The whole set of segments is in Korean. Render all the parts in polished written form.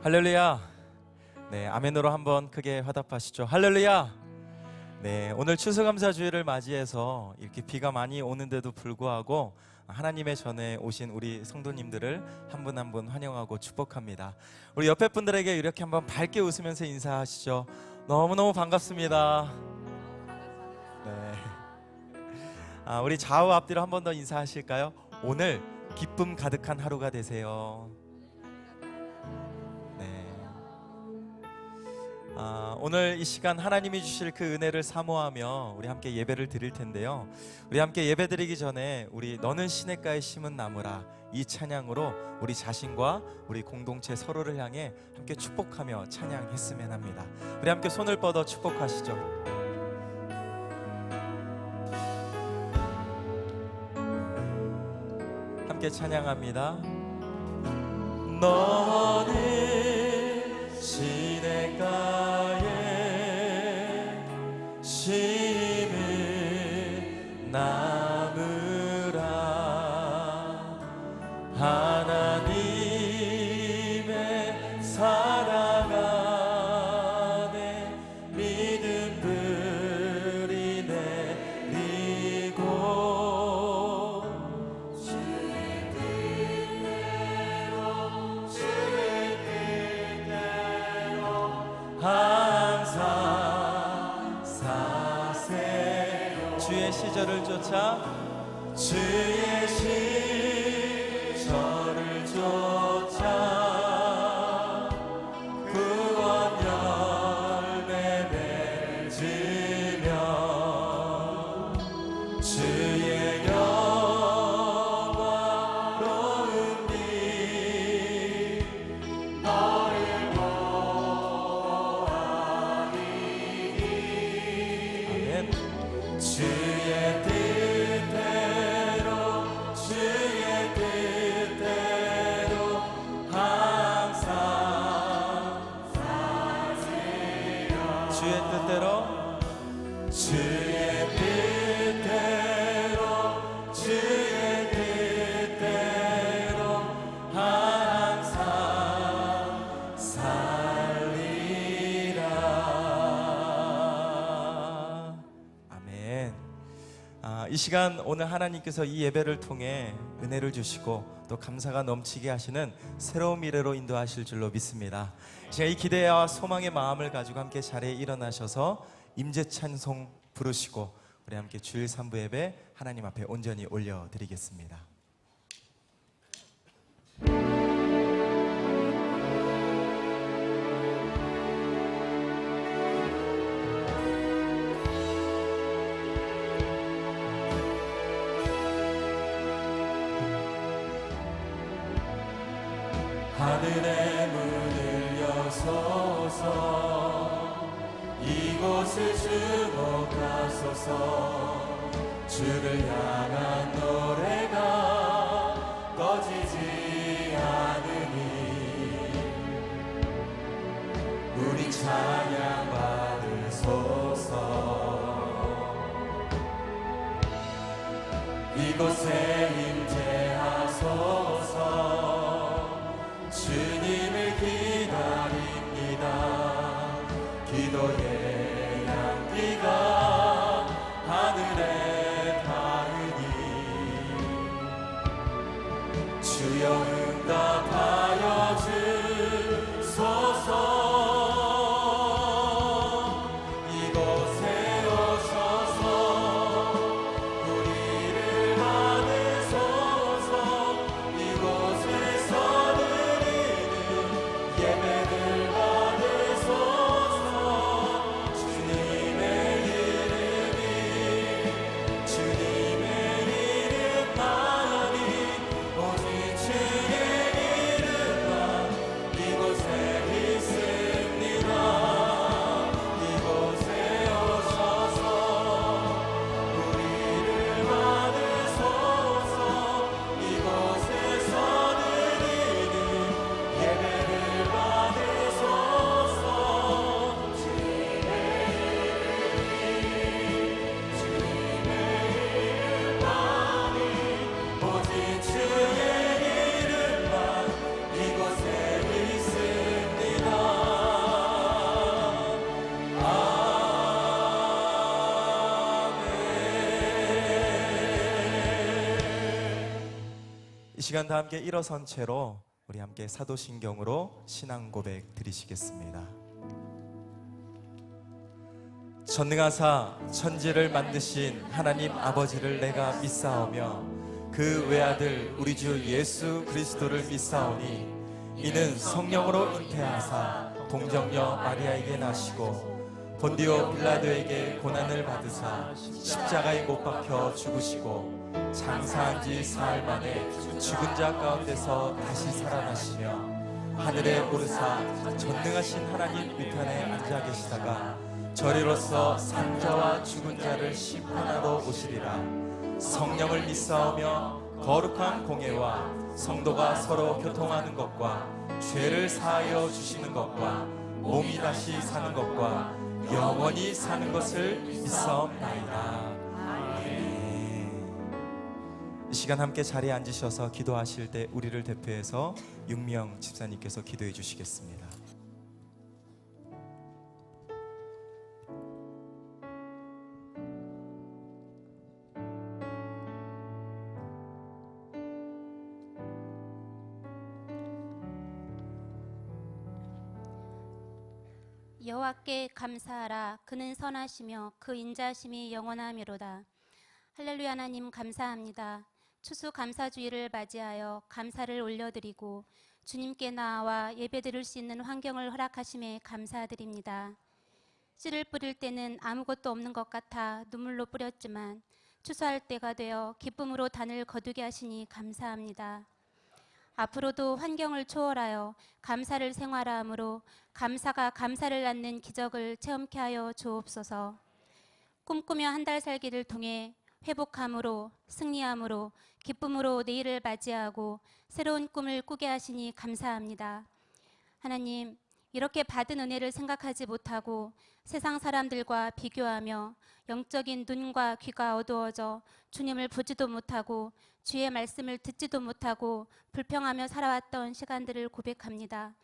할렐루야. 네, 아멘으로 한번 크게 화답하시죠. 할렐루야. 네, 오늘 추수감사주일을 맞이해서 이렇게 비가 많이 오는데도 불구하고 하나님의 전에 오신 우리 성도님들을 한 분 한 분 환영하고 축복합니다. 우리 옆에 분들에게 이렇게 한번 밝게 웃으면서 인사하시죠. 너무너무 반갑습니다. 네. 우리 좌우 앞뒤로 한 번 더 인사하실까요? 오늘 기쁨 가득한 하루가 되세요. 오늘 이 시간 하나님이 주실 그 은혜를 사모하며 우리 함께 예배를 드릴 텐데요. 우리 함께 예배 드리기 전에 우리 너는 시냇가에 심은 나무라 이 찬양으로 우리 자신과 우리 공동체 서로를 향해 함께 축복하며 찬양했으면 합니다. 우리 함께 손을 뻗어 축복하시죠. 함께 찬양합니다. 너는 시냇가에 심은 나무라 하나님의 사랑 안에 믿음 불이 내리고 주의 뜻대로 항상 사세요. 주의 시절을 쫓아 주의 시절을 쫓아 구원 열매 맺으며 주의 영화로운 빛 너를 주의 뜻대로 항상 사세요. 주의 뜻대로 항상 살리라. 아멘. 이 시간 오늘 하나님께서 이 예배를 통해 은혜를 주시고 또 감사가 넘치게 하시는 새로운 미래로 인도하실 줄로 믿습니다. 제가 이 기대와 소망의 마음을 가지고 함께 자리에 일어나셔서 임재 찬송 부르시고 우리 함께 주일 3부 예배 하나님 앞에 온전히 올려드리겠습니다. 하늘의 문을 여소서 이곳을 주목하소서 주를 향한 노래가 꺼지지 않으니 우리 찬양 받으소서 이곳에 임재하소서 주님을 기다립니다. 기도의 향기가 하늘에 닿으니 주여 응답하여 주소서. 이곳에 오셔서 우리를 받으소서. 시간 다 함께 일어선 채로 우리 함께 사도신경으로 신앙 고백 드리시겠습니다. 전능하사 천지를 만드신 하나님 아버지를 내가 믿사오며 그 외아들 우리 주 예수 그리스도를 믿사오니 이는 성령으로 잉태하사 동정녀 마리아에게 나시고 본디오 빌라도에게 고난을 받으사 십자가에 못 박혀 죽으시고 장사한 지 사흘 만에 죽은 자 가운데서 다시 살아나시며 하늘에 오르사 전능하신 하나님 우편에 앉아 계시다가 저리로서 산자와 죽은 자를 심판하러 오시리라. 성령을 믿사오며 거룩한 공예와 성도가 서로 교통하는 것과 죄를 사하여 주시는 것과 몸이 다시 사는 것과 영원히 사는 것을 믿사옵나이다. 이 시간 함께 자리에 앉으셔서 기도하실 때 우리를 대표해서 윤미영 집사님께서 기도해 주시겠습니다. 여호와께 감사하라. 그는 선하시며 그 인자심이 영원하미로다. 할렐루야. 하나님 감사합니다. 추수감사주일을 맞이하여 감사를 올려드리고 주님께 나아와 예배드릴 수 있는 환경을 허락하심에 감사드립니다. 씨를 뿌릴 때는 아무것도 없는 것 같아 눈물로 뿌렸지만 추수할 때가 되어 기쁨으로 단을 거두게 하시니 감사합니다. 앞으로도 환경을 초월하여 감사를 생활하므로 감사가 감사를 낳는 기적을 체험케 하여 주옵소서. 꿈꾸며 한 달 살기를 통해 회복함으로 승리함으로 기쁨으로 내일을 맞이하고 새로운 꿈을 꾸게 하시니 감사합니다. 하나님, 이렇게 받은 은혜를 생각하지 못하고 세상 사람들과 비교하며 영적인 눈과 귀가 어두워져 주님을 보지도 못하고 주의 말씀을 듣지도 못하고 불평하며 살아왔던 시간들을 고백합니다.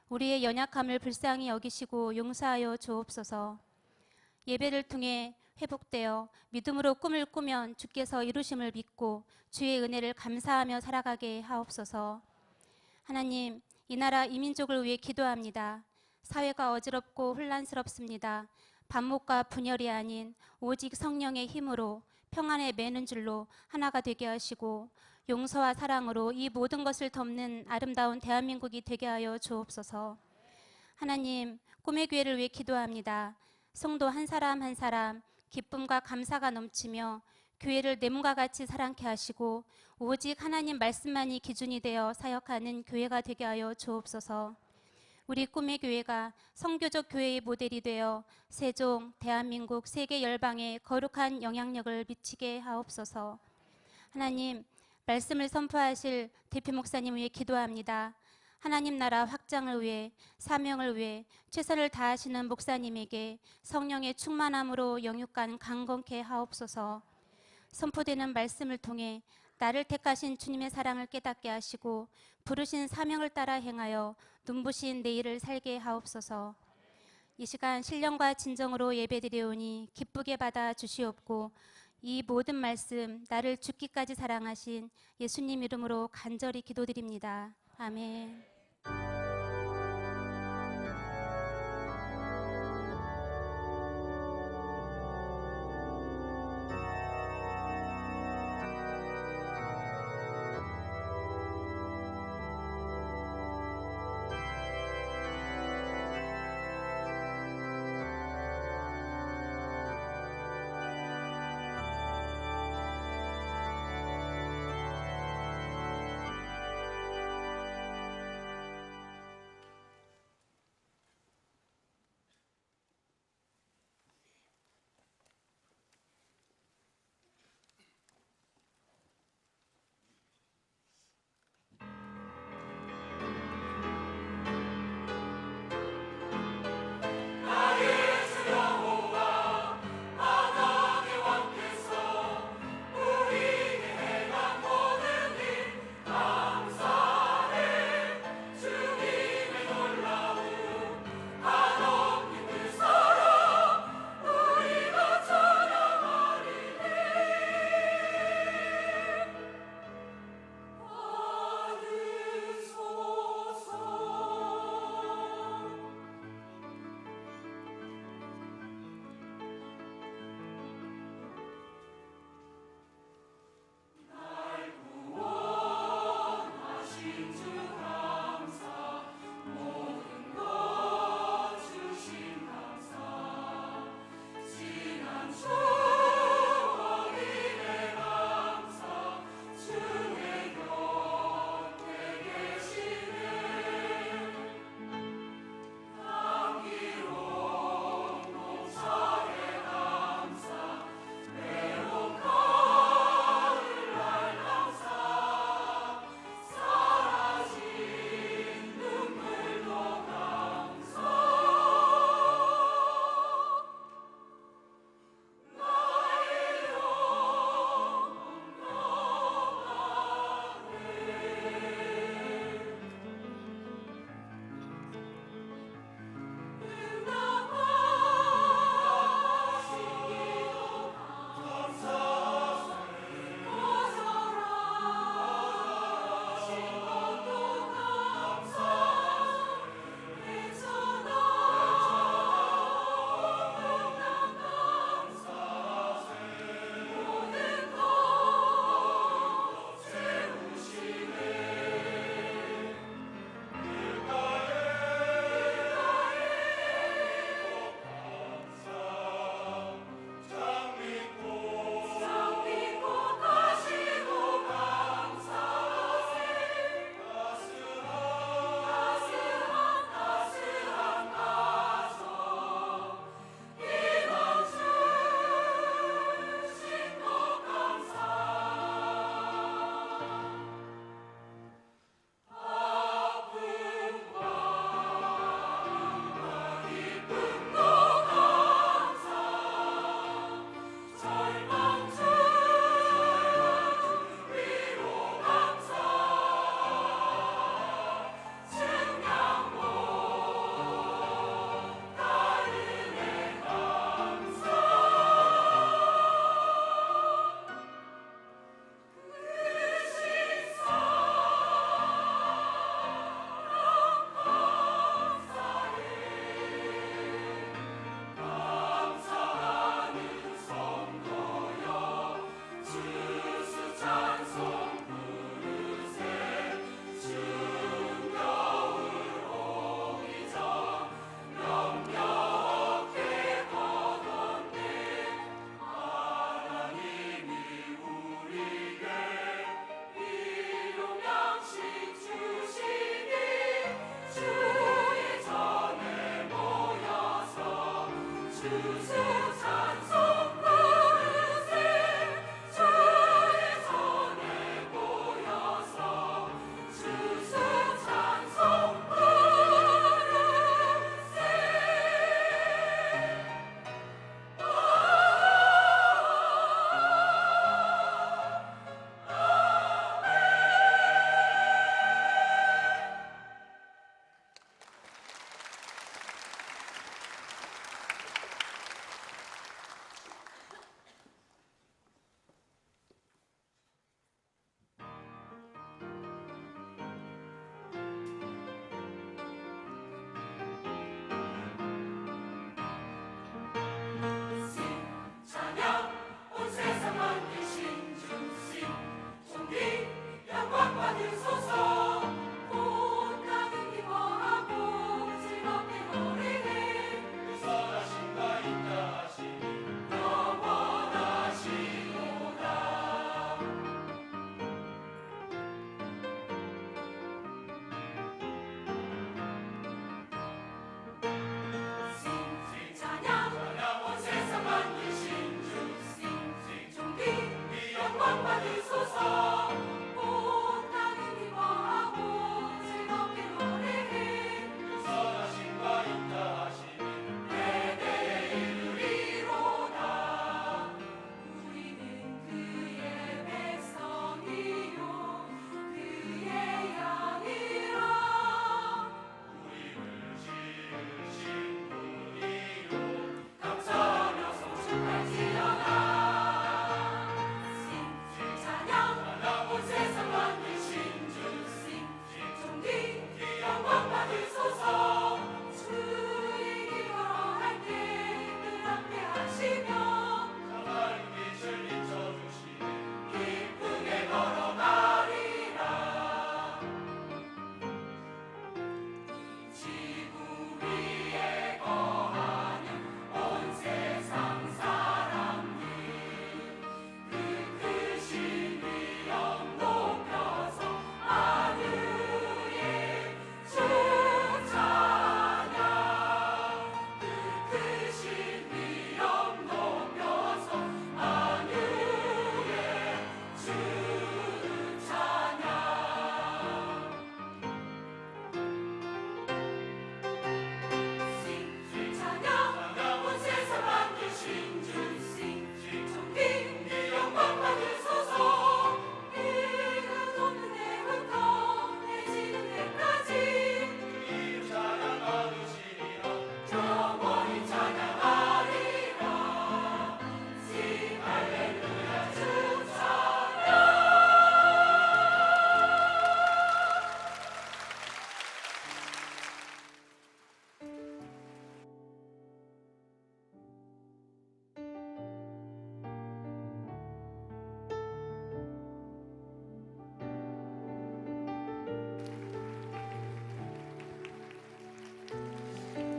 우리의 연약함을 불쌍히 여기시고 용서하여 주옵소서. 예배를 통해 회복되어 믿음으로 꿈을 꾸면 주께서 이루심을 믿고 주의 은혜를 감사하며 살아가게 하옵소서. 하나님, 이 나라 이 민족을 위해 기도합니다. 사회가 어지럽고 혼란스럽습니다. 반목과 분열이 아닌 오직 성령의 힘으로 평안에 매는 줄로 하나가 되게 하시고 용서와 사랑으로 이 모든 것을 덮는 아름다운 대한민국이 되게 하여 주옵소서. 하나님, 꿈의 기회를 위해 기도합니다. 성도 한 사람 한 사람 기쁨과 감사가 넘치며 교회를 내 몸과 같이 사랑케 하시고 오직 하나님 말씀만이 기준이 되어 사역하는 교회가 되게 하여 주옵소서. 우리 꿈의 교회가 선교적 교회의 모델이 되어 세종, 대한민국, 세계 열방에 거룩한 영향력을 미치게 하옵소서. 하나님, 말씀을 선포하실 대표 목사님 위해 기도합니다. 하나님 나라 확장을 위해 사명을 위해 최선을 다하시는 목사님에게 성령의 충만함으로 영육간 강건케 하옵소서. 선포되는 말씀을 통해 나를 택하신 주님의 사랑을 깨닫게 하시고 부르신 사명을 따라 행하여 눈부신 내일을 살게 하옵소서. 이 시간 신령과 진정으로 예배드리오니 기쁘게 받아 주시옵고 이 모든 말씀 나를 죽기까지 사랑하신 예수님 이름으로 간절히 기도드립니다. 아멘.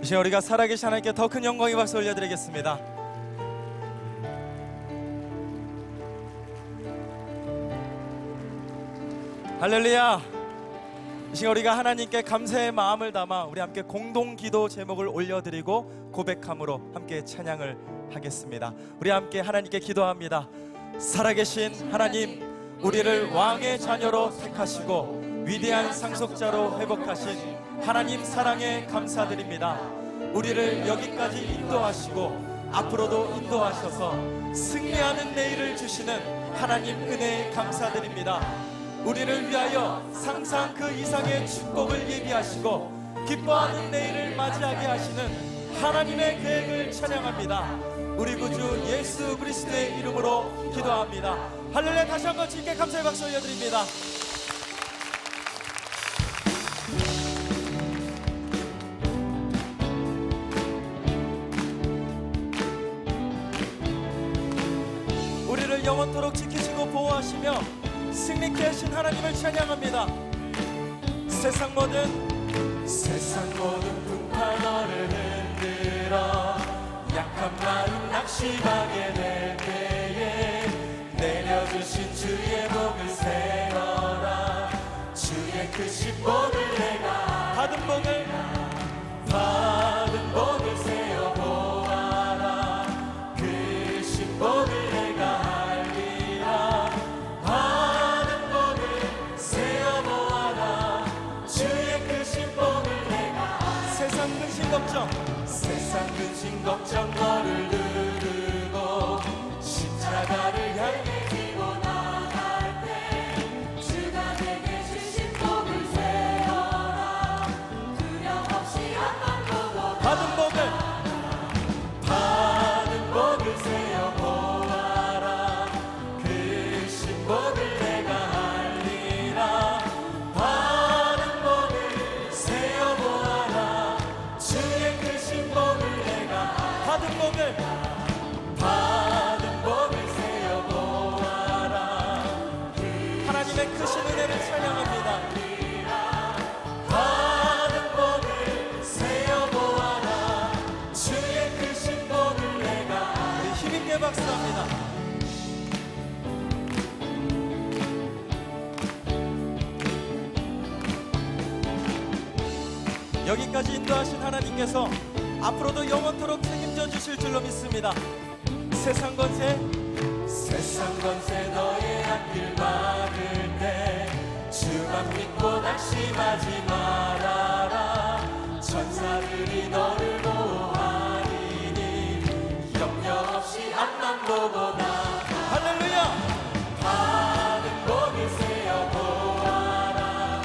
이 시간 우리가 살아계신 하나님께 더 큰 영광의 박수 올려드리겠습니다. 할렐루야. 이 시간 우리가 하나님께 감사의 마음을 담아 우리 함께 공동기도 제목을 올려드리고 고백함으로 함께 찬양을 하겠습니다. 우리 함께 하나님께 기도합니다. 살아계신 하나님, 우리를 왕의 자녀로 택하시고 위대한 상속자로 회복하신 하나님 사랑에 감사드립니다. 우리를 여기까지 인도하시고 앞으로도 인도하셔서 승리하는 내일을 주시는 하나님 은혜에 감사드립니다. 우리를 위하여 상상 그 이상의 축복을 예비하시고 기뻐하는 내일을 맞이하게 하시는 하나님의 계획을 찬양합니다. 우리 구주 예수 그리스도의 이름으로 기도합니다. 할렐루야. 다시 한번 주님께 감사의 박수 올려드립니다. 우리를 영원토록 지키시고 보호하시며 승리케 하신 하나님을 찬양합니다. 세상 모든 풍파너를 흔들어 약한 마음 낙심하게 될 때에 내려주신 주의 복을 세어라. 주의 크신 복을 내가 받은 복을 세어 보아라. 근심 걱정 세상 근심 걱정 너를 누르고 십자가를 향해 지고 나갈 때 주가 내게 주신 복을 세어라 두려움 없이 앞만 보고 받은 복을 세어 보아라 그 신복을 내가 알리라 받은 복을 세어 보아라 주의 그 신복을 내가 받은 복을 세어 보아라 하나님의 크신 은혜를 찬양합니다. 받은 복을 세어 보아라 주의 그 신복을 내가 우리 힘있게 박수합니다. 여기까지 인도하신 하나님께서 앞으로도 영원토록 책임져 주실 줄로 믿습니다. 세상 권세 너의 앞길 막을 때 주만 믿고 낙심하지 말아라 천사들이 너를 보호하리니 염려 없이 앞만 보고 나가 할렐루야. 받은 복을 세어 보아라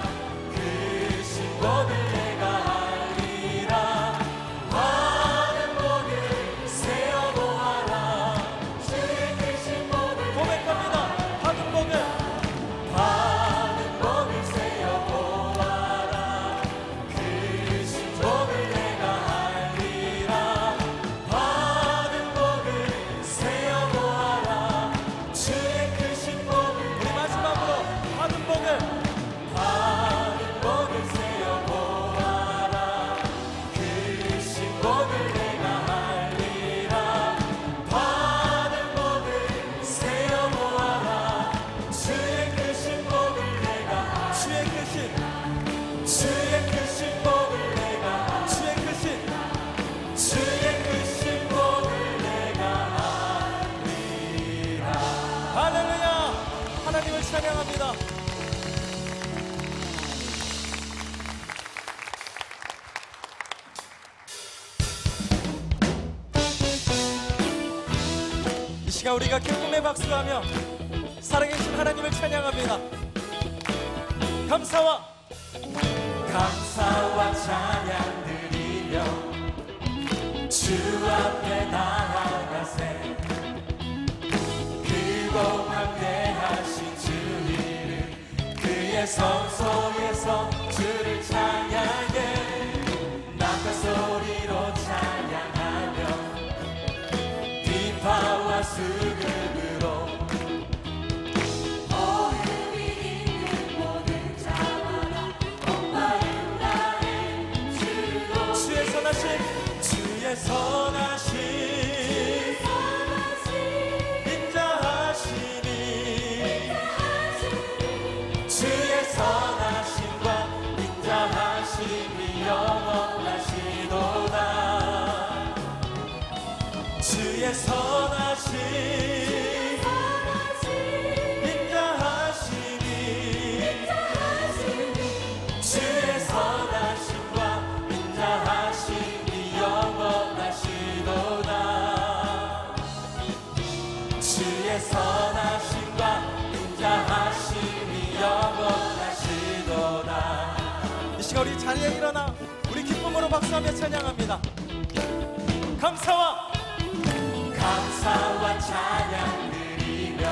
그 신복을 내가 알리라 받은 복을 세어 보아라 주의 그 신복을 고백합니다. 받은 복을 세어 보아라 그 신복을 내가 알리라 받은 복을 세어 보아라 주의 그 신복을 우리 마지막으로 받은 복을 세어 보아라 그 신복을 내가 알리라 받은 복을 세어 보아라 주의 그 신복을 내가 주의 크신 주의 그 신복을 내가 주의 크신 주의 그 신복을 내가 알리라 할렐루야. 하나님을 찬양합니다. 이 시간 우리가 기쁨의 박수하며 살아계신 하나님을 찬양합니다. 감사와 찬양 드리며 주 앞에 나아가세 그곳 함께하신 주 이름 그의 성소에서 주를 찬양해 나팔 소리로 찬양하며 비파와 수금으로 주의 선하심 인자하시니 주의 선하심과 인자하심이 영원하시도다 주의 선하심 인자하시니 주의 선하심과 인자하심이 영원하시도다 주의 선하심과 인자하심이 영원하시도다 이 시간 우리 자리에 일어나 우리 기쁨으로 박수하며 찬양합니다. 감사와 찬양 드리며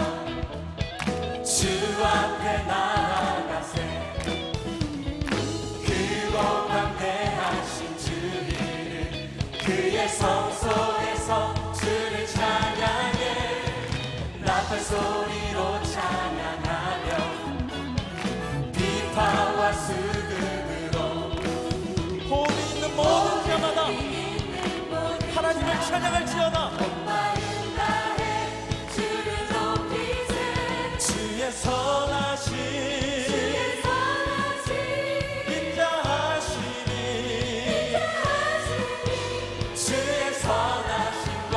주 앞에 나아가세 그곳 함께하신 주 이름 그의 성소에서 주를 찬양해 나팔 소리로 찬양하며 비파와 수금으로 호흡이 있는 모든 자마다 하나님을 찬양할지어다. 주의 선하심 인자하시니 주의 선하심과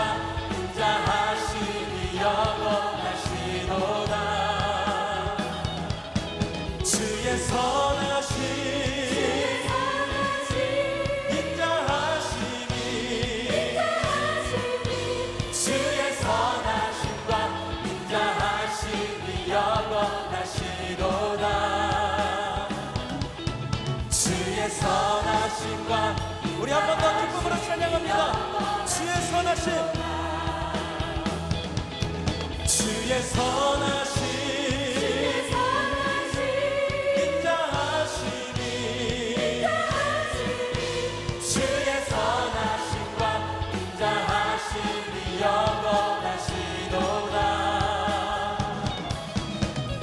인자하심이 영원하시도다 주의 선하심 인자하심이 선하심과 우리 한 번 더 기쁨으로 찬양합니다. 주의 선하심, 주의 선하심 인자하심이 주의 선하심과 인자하심이 영원하시도다.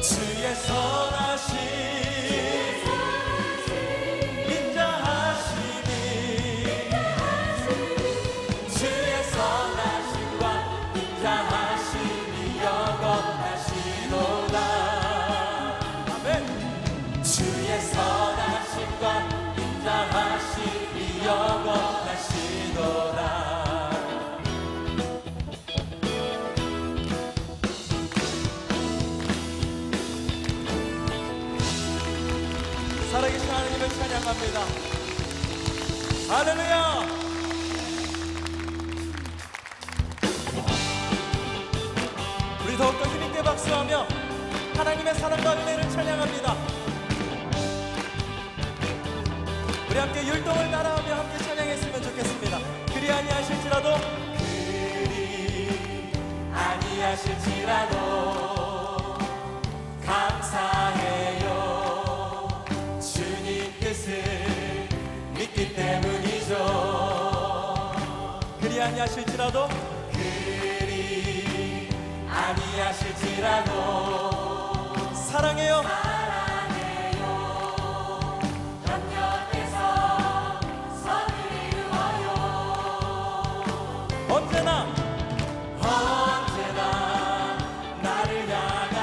주의 선하심 인자하심이 주의 선하심과 인자하심이 영원하시도다. 아멘. 주의 선하심과 인자하심이 영원하시도다. 살아계신 하나님을 찬양합니다. 할렐루야. 우리 더욱더 힘있게 박수하며 하나님의 사랑과 은혜를 찬양합니다. 우리 함께 율동을 따라하며 함께 찬양했으면 좋겠습니다. 그리 아니하실지라도, 그리 아니하실지라도 감사해요. 주님 뜻을 믿기 때문이죠. 그리 아니하실지라도, 그리 아니하실지라도 사랑해요. 협력해서 선을 이루어요. 언제나 나를 향한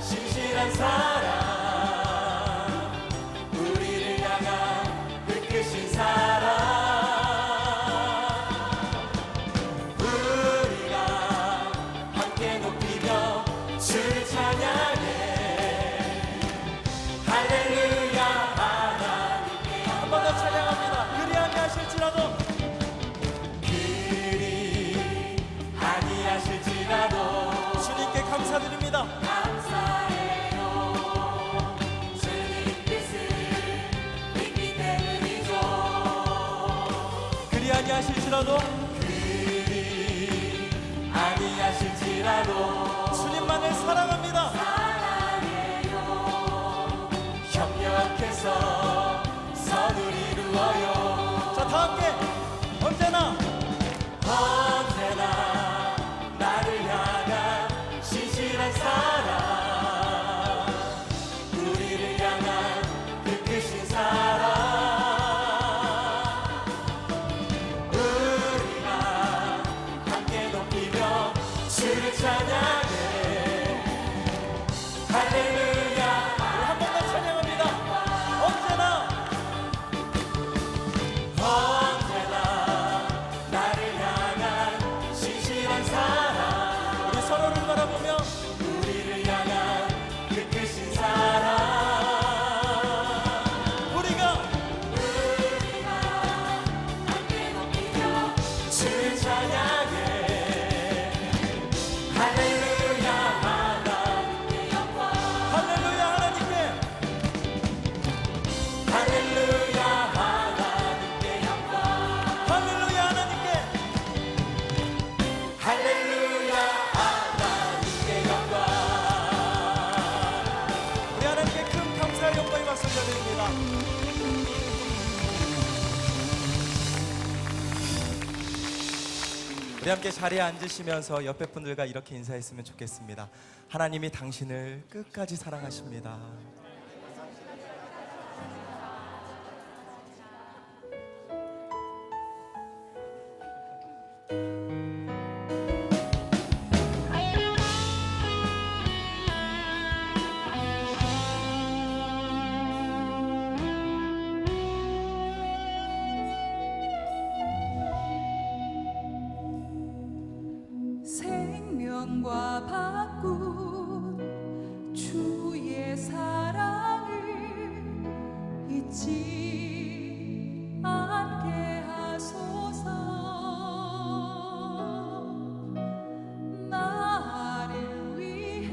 신실한 사랑, 우리를 향한 그 크신 사랑, 우리가 함께 높이며 주를 찬양해. 할렐루야. 하나님께 한 번 더 찬양합니다. 그리 아니하실지라도, 그리 아니하실지라도 주님께 감사드립니다. 감사해요. 주님 뜻을 믿기 때문이죠. 그리 아니하실지라도, 그리 아니하실지라도 주님만을 사랑합니다. 사랑해요. 협력해서 선을 이루어요. 자, 다 함께 언제나 나를 향한 신실한 사랑, 우리를 향한 그 크신 사랑, 우리가 함께 높이며 주를 찬양해. 할렐루야. 한 번 더 찬양합니다. 언제나 나를 향한 신실한 사랑, 우리 서로를 바라보며 우리를 향한 그 크신 사랑, 우리가 함께 높이며 주를 찬양해. 할렐루야. 하나님께 영광. 할렐루야 하나님께, 할렐루야. 하나님께 영광. 할렐루야 하나님께, 할렐루야. 하나님께 영광. 우리 하나님께 큰 감사의 영광의 박수 올려드립니다. 우리 함께 자리에 앉으시면서 옆에 분들과 이렇게 인사했으면 좋겠습니다. 하나님이 당신을 끝까지 사랑하십니다. 생명과 바꾼 주의 사랑을 잊지 않게 하소서. 나를 위해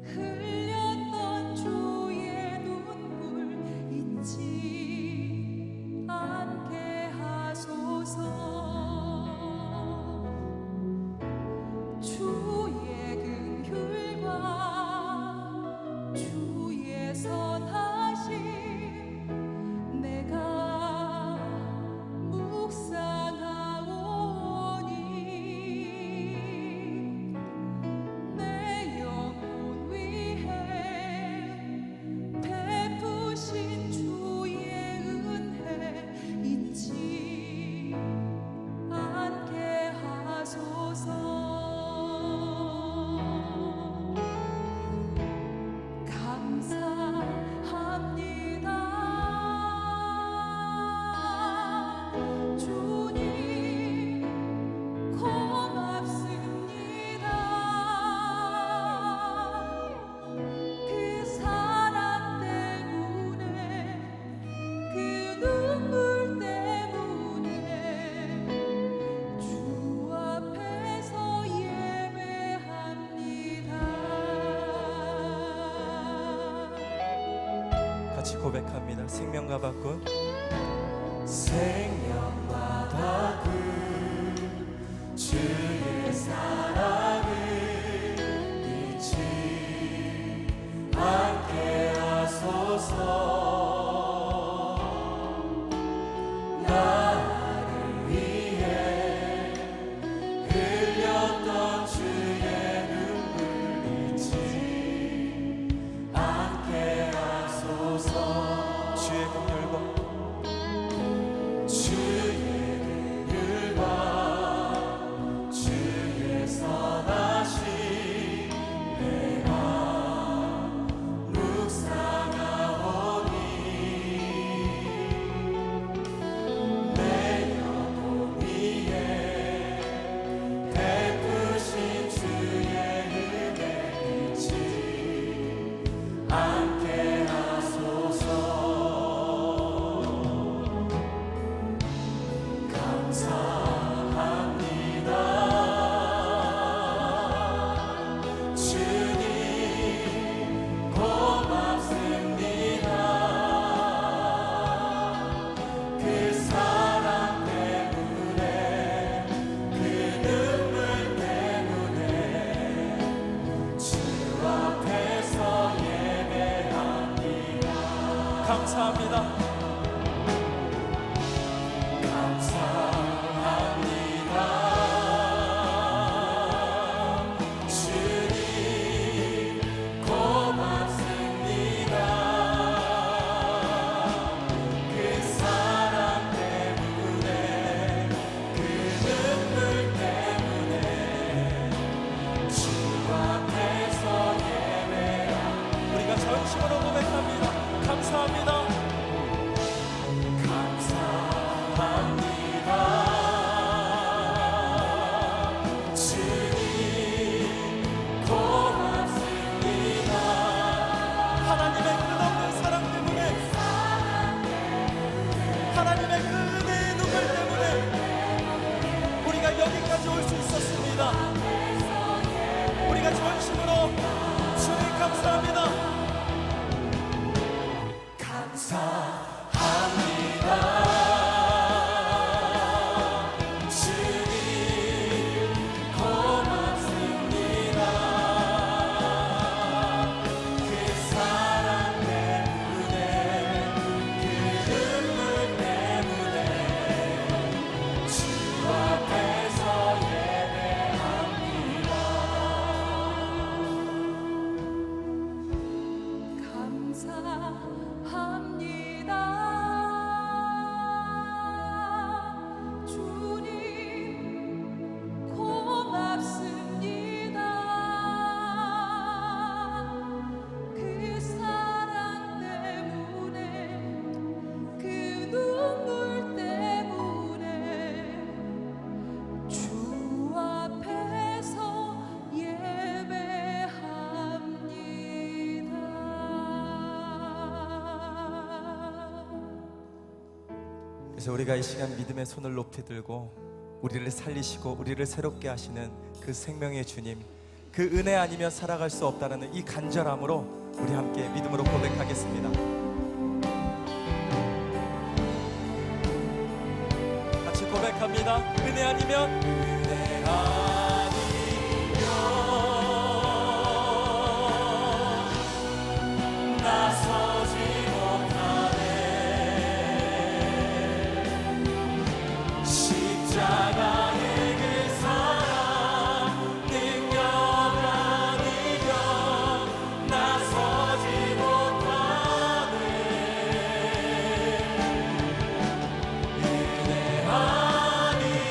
흘렸던 주의 눈물 잊지 같이 고백합니다. 생명과 바꾼 생명과 바꾼 주의 사랑을 잊지 않게 하소서. 나를 위해 흘렸던 주의 눈물 잊지 않게 하소서. 주의 공율과 주의 선하심 내가 묵상하오니 내 영혼 위에 베푸신 주의 은혜 잊지 않게 하소서. 감사합니다 주님 고맙습니다. 그 사랑 때문에 그 눈물 때문에 주 앞에서 예배합니다. 감사합니다. 감사합니다 주님 고맙습니다. 그 사랑 때문에 그 눈물 때문에 주 앞에서 예배합니다. 우리가 전심으로 고백합니다. 감사합니다. 감사합니다 주님 고맙습니다. 하나님의 끝없는 사랑 때문에, 하나님의 그 은혜의 눈물 때문에 우리가 여기까지 올 수 있었습니다. 우리가 전심으로 주님 감사합니다. 감사합니다 주님 고맙습니다. 그 사랑 때문에 그 눈물 때문에 주 앞에서 예배합니다. 감사합니다. 주님 고맙습니다. 그 사랑 때문에 그 눈물 때문에 주 앞에서 예배합니다. 그래서 우리가 이 시간 믿음의 손을 높이 들고 우리를 살리시고 우리를 새롭게 하시는 그 생명의 주님, 그 은혜 아니면 살아갈 수 없다는 이 간절함으로 우리 함께 믿음으로 고백하겠습니다. 같이 고백합니다. 은혜 아니면, 은혜 아니면 나서지 못하네. 십자가의 그 사랑 능력 아니면 나서지 못하네. 은혜 아니면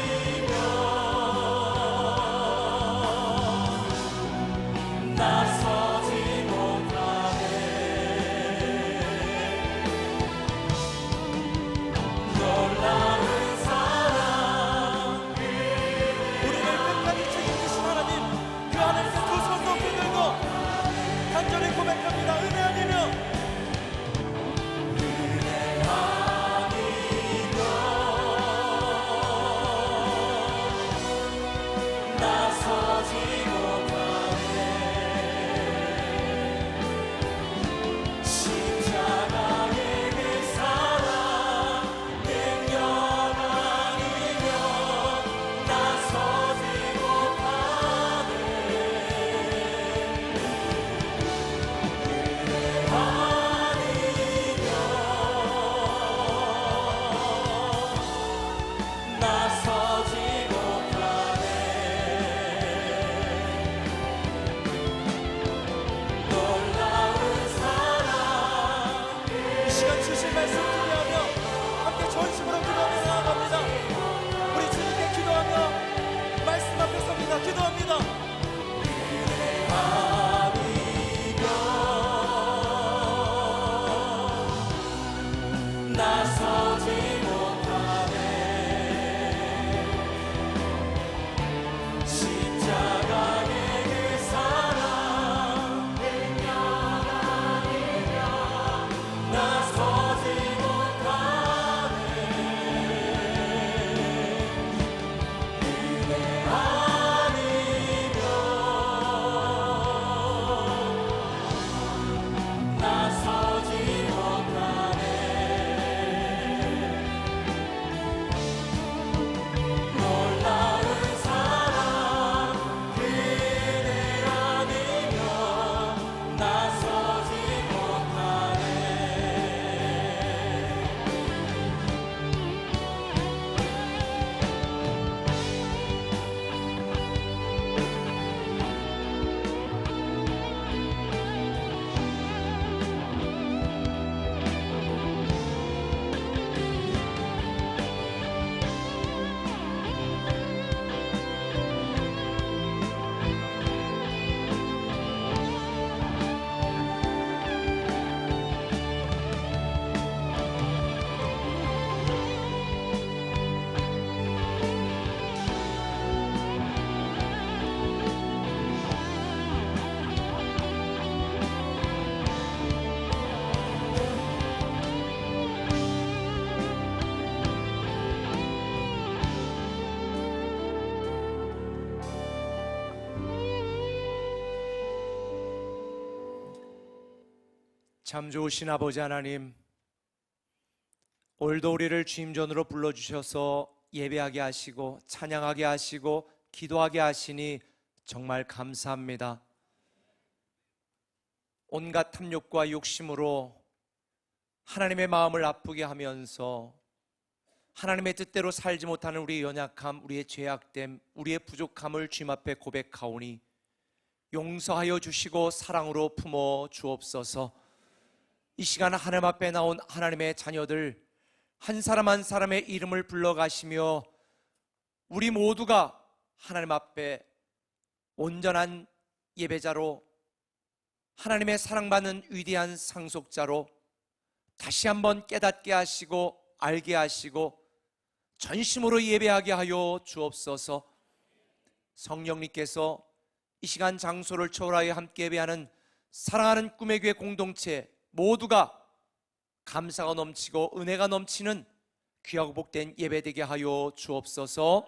참 좋으신 아버지 하나님, 오늘도 우리를 주임전으로 불러주셔서 예배하게 하시고 찬양하게 하시고 기도하게 하시니 정말 감사합니다. 온갖 탐욕과 욕심으로 하나님의 마음을 아프게 하면서 하나님의 뜻대로 살지 못하는 우리의 연약함, 우리의 죄악됨, 우리의 부족함을 주님 앞에 고백하오니 용서하여 주시고 사랑으로 품어 주옵소서. 이 시간 하나님 앞에 나온 하나님의 자녀들 한 사람 한 사람의 이름을 불러가시며 우리 모두가 하나님 앞에 온전한 예배자로 하나님의 사랑받는 위대한 상속자로 다시 한번 깨닫게 하시고 알게 하시고 전심으로 예배하게 하여 주옵소서. 성령님께서 이 시간 장소를 초월하여 함께 예배하는 사랑하는 꿈의 교회 공동체 모두가 감사가 넘치고 은혜가 넘치는 귀하고 복된 예배되게 하여 주옵소서.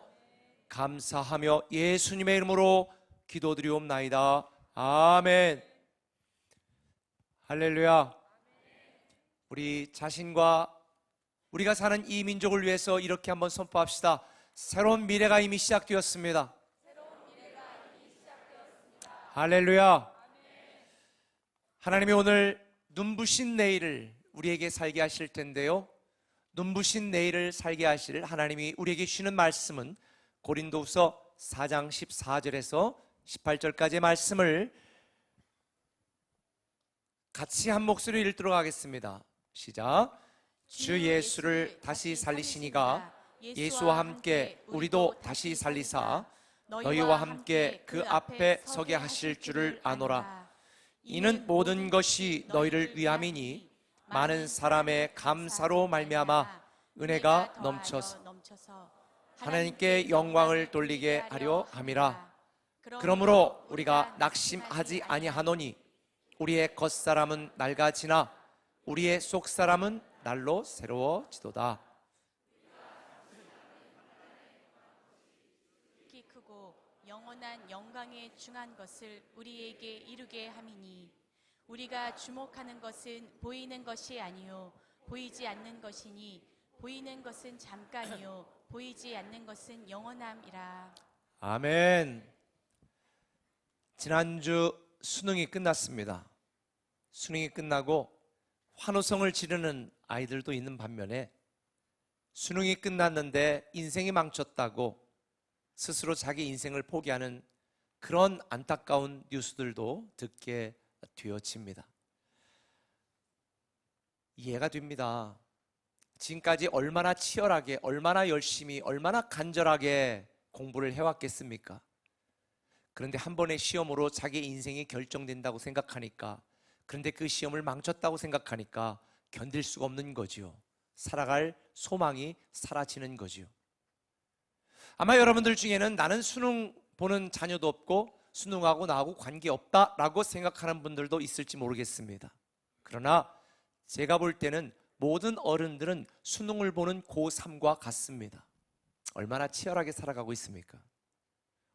감사하며 예수님의 이름으로 기도드리옵나이다. 아멘. 할렐루야. 우리 자신과 우리가 사는 이 민족을 위해서 이렇게 한번 선포합시다. 새로운 미래가 이미 시작되었습니다. 할렐루야. 하나님이 오늘 눈부신 내일을 우리에게 살게 하실 텐데요, 눈부신 내일을 살게 하실 하나님이 우리에게 주시는 말씀은 고린도후서 4장 14절에서 18절까지의 말씀을 같이 한 목소리로 읽도록 하겠습니다. 시작. 주 예수를 다시 살리시니가 예수와 함께 우리도 다시 살리사 너희와 함께 그 앞에 서게 하실 줄을 아노라. 이는 모든 것이 너희를 위함이니 많은 사람의 감사로 말미암아 은혜가 넘쳐서 하나님께 영광을 돌리게 하려 함이라. 그러므로 우리가 낙심하지 아니하노니 우리의 겉사람은 낡아지나 우리의 속사람은 날로 새로워지도다. 깊이 크고 영원한 영광에 중한 것을 우리에게 이루게 함이니 우리가 주목하는 것은 보이는 것이 아니요 보이지 않는 것이니 보이는 것은 잠깐이요 보이지 않는 것은 영원함이라. 아멘. 지난주 수능이 끝났습니다. 수능이 끝나고 환호성을 지르는 아이들도 있는 반면에 수능이 끝났는데 인생이 망쳤다고 스스로 자기 인생을 포기하는 그런 안타까운 뉴스들도 듣게 되어집니다. 이해가 됩니다. 지금까지 얼마나 치열하게, 얼마나 열심히, 얼마나 간절하게 공부를 해왔겠습니까? 그런데 한 번의 시험으로 자기 인생이 결정된다고 생각하니까, 그런데 그 시험을 망쳤다고 생각하니까 견딜 수가 없는 거지요. 살아갈 소망이 사라지는 거지요. 아마 여러분들 중에는 나는 수능 보는 자녀도 없고 수능하고 나하고 관계없다라고 생각하는 분들도 있을지 모르겠습니다. 그러나 제가 볼 때는 모든 어른들은 수능을 보는 고3과 같습니다. 얼마나 치열하게 살아가고 있습니까?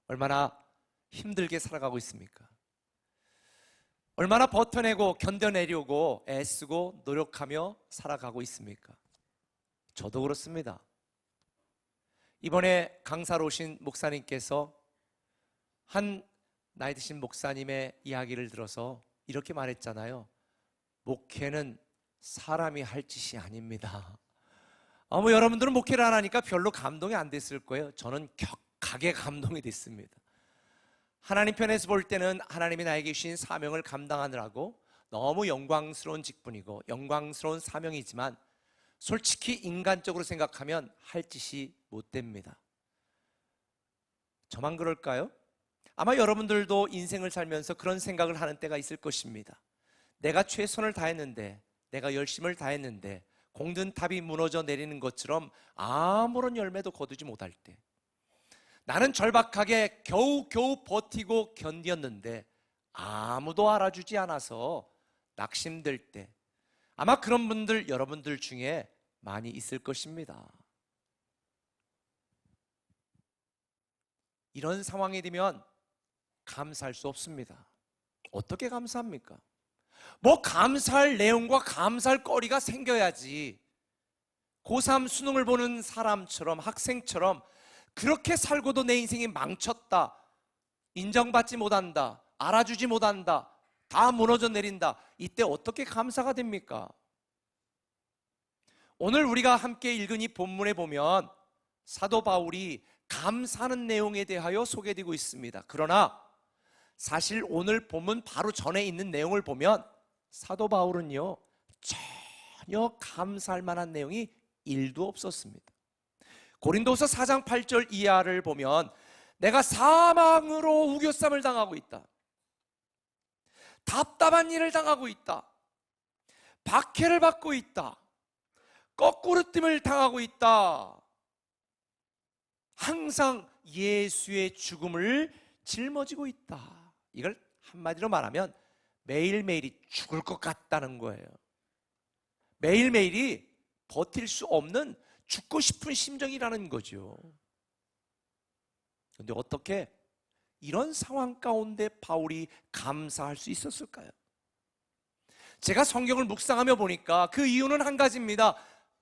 얼마나 힘들게 살아가고 있습니까? 얼마나 버텨내고 견뎌내려고 애쓰고 노력하며 살아가고 있습니까? 저도 그렇습니다. 이번에 강사로 오신 목사님께서 한 나이 드신 목사님의 이야기를 들어서 이렇게 말했잖아요. 목회는 사람이 할 짓이 아닙니다. 여러분들은 목회를 안 하니까 별로 감동이 안 됐을 거예요. 저는 격하게 감동이 됐습니다. 하나님 편에서 볼 때는 하나님이 나에게 주신 사명을 감당하느라고 너무 영광스러운 직분이고 영광스러운 사명이지만 솔직히 인간적으로 생각하면 할 짓이 못 됩니다. 저만 그럴까요? 아마 여러분들도 인생을 살면서 그런 생각을 하는 때가 있을 것입니다. 내가 최선을 다했는데, 내가 열심을 다했는데 공든 탑이 무너져 내리는 것처럼 아무런 열매도 거두지 못할 때, 나는 절박하게 겨우 버티고 견뎠는데 아무도 알아주지 않아서 낙심될 때, 아마 그런 분들 여러분들 중에 많이 있을 것입니다. 이런 상황이 되면 감사할 수 없습니다. 어떻게 감사합니까? 뭐 감사할 내용과 감사할 거리가 생겨야지. 고3 수능을 보는 사람처럼, 학생처럼 그렇게 살고도 내 인생이 망쳤다, 인정받지 못한다, 알아주지 못한다, 다 무너져 내린다, 이때 어떻게 감사가 됩니까? 오늘 우리가 함께 읽은 이 본문에 보면 사도 바울이 감사하는 내용에 대하여 소개되고 있습니다. 그러나 사실 오늘 본문 바로 전에 있는 내용을 보면 사도 바울은요, 전혀 감사할 만한 내용이 1도 없었습니다. 고린도서 4장 8절 이하를 보면 내가 사망으로 우겨쌈을 당하고 있다, 답답한 일을 당하고 있다, 박해를 받고 있다, 거꾸로뜸을 당하고 있다, 항상 예수의 죽음을 짊어지고 있다. 이걸 한마디로 말하면 매일매일이 죽을 것 같다는 거예요. 매일매일이 버틸 수 없는 죽고 싶은 심정이라는 거죠. 그런데 어떻게 이런 상황 가운데 바울이 감사할 수 있었을까요? 제가 성경을 묵상하며 보니까 그 이유는 한 가지입니다.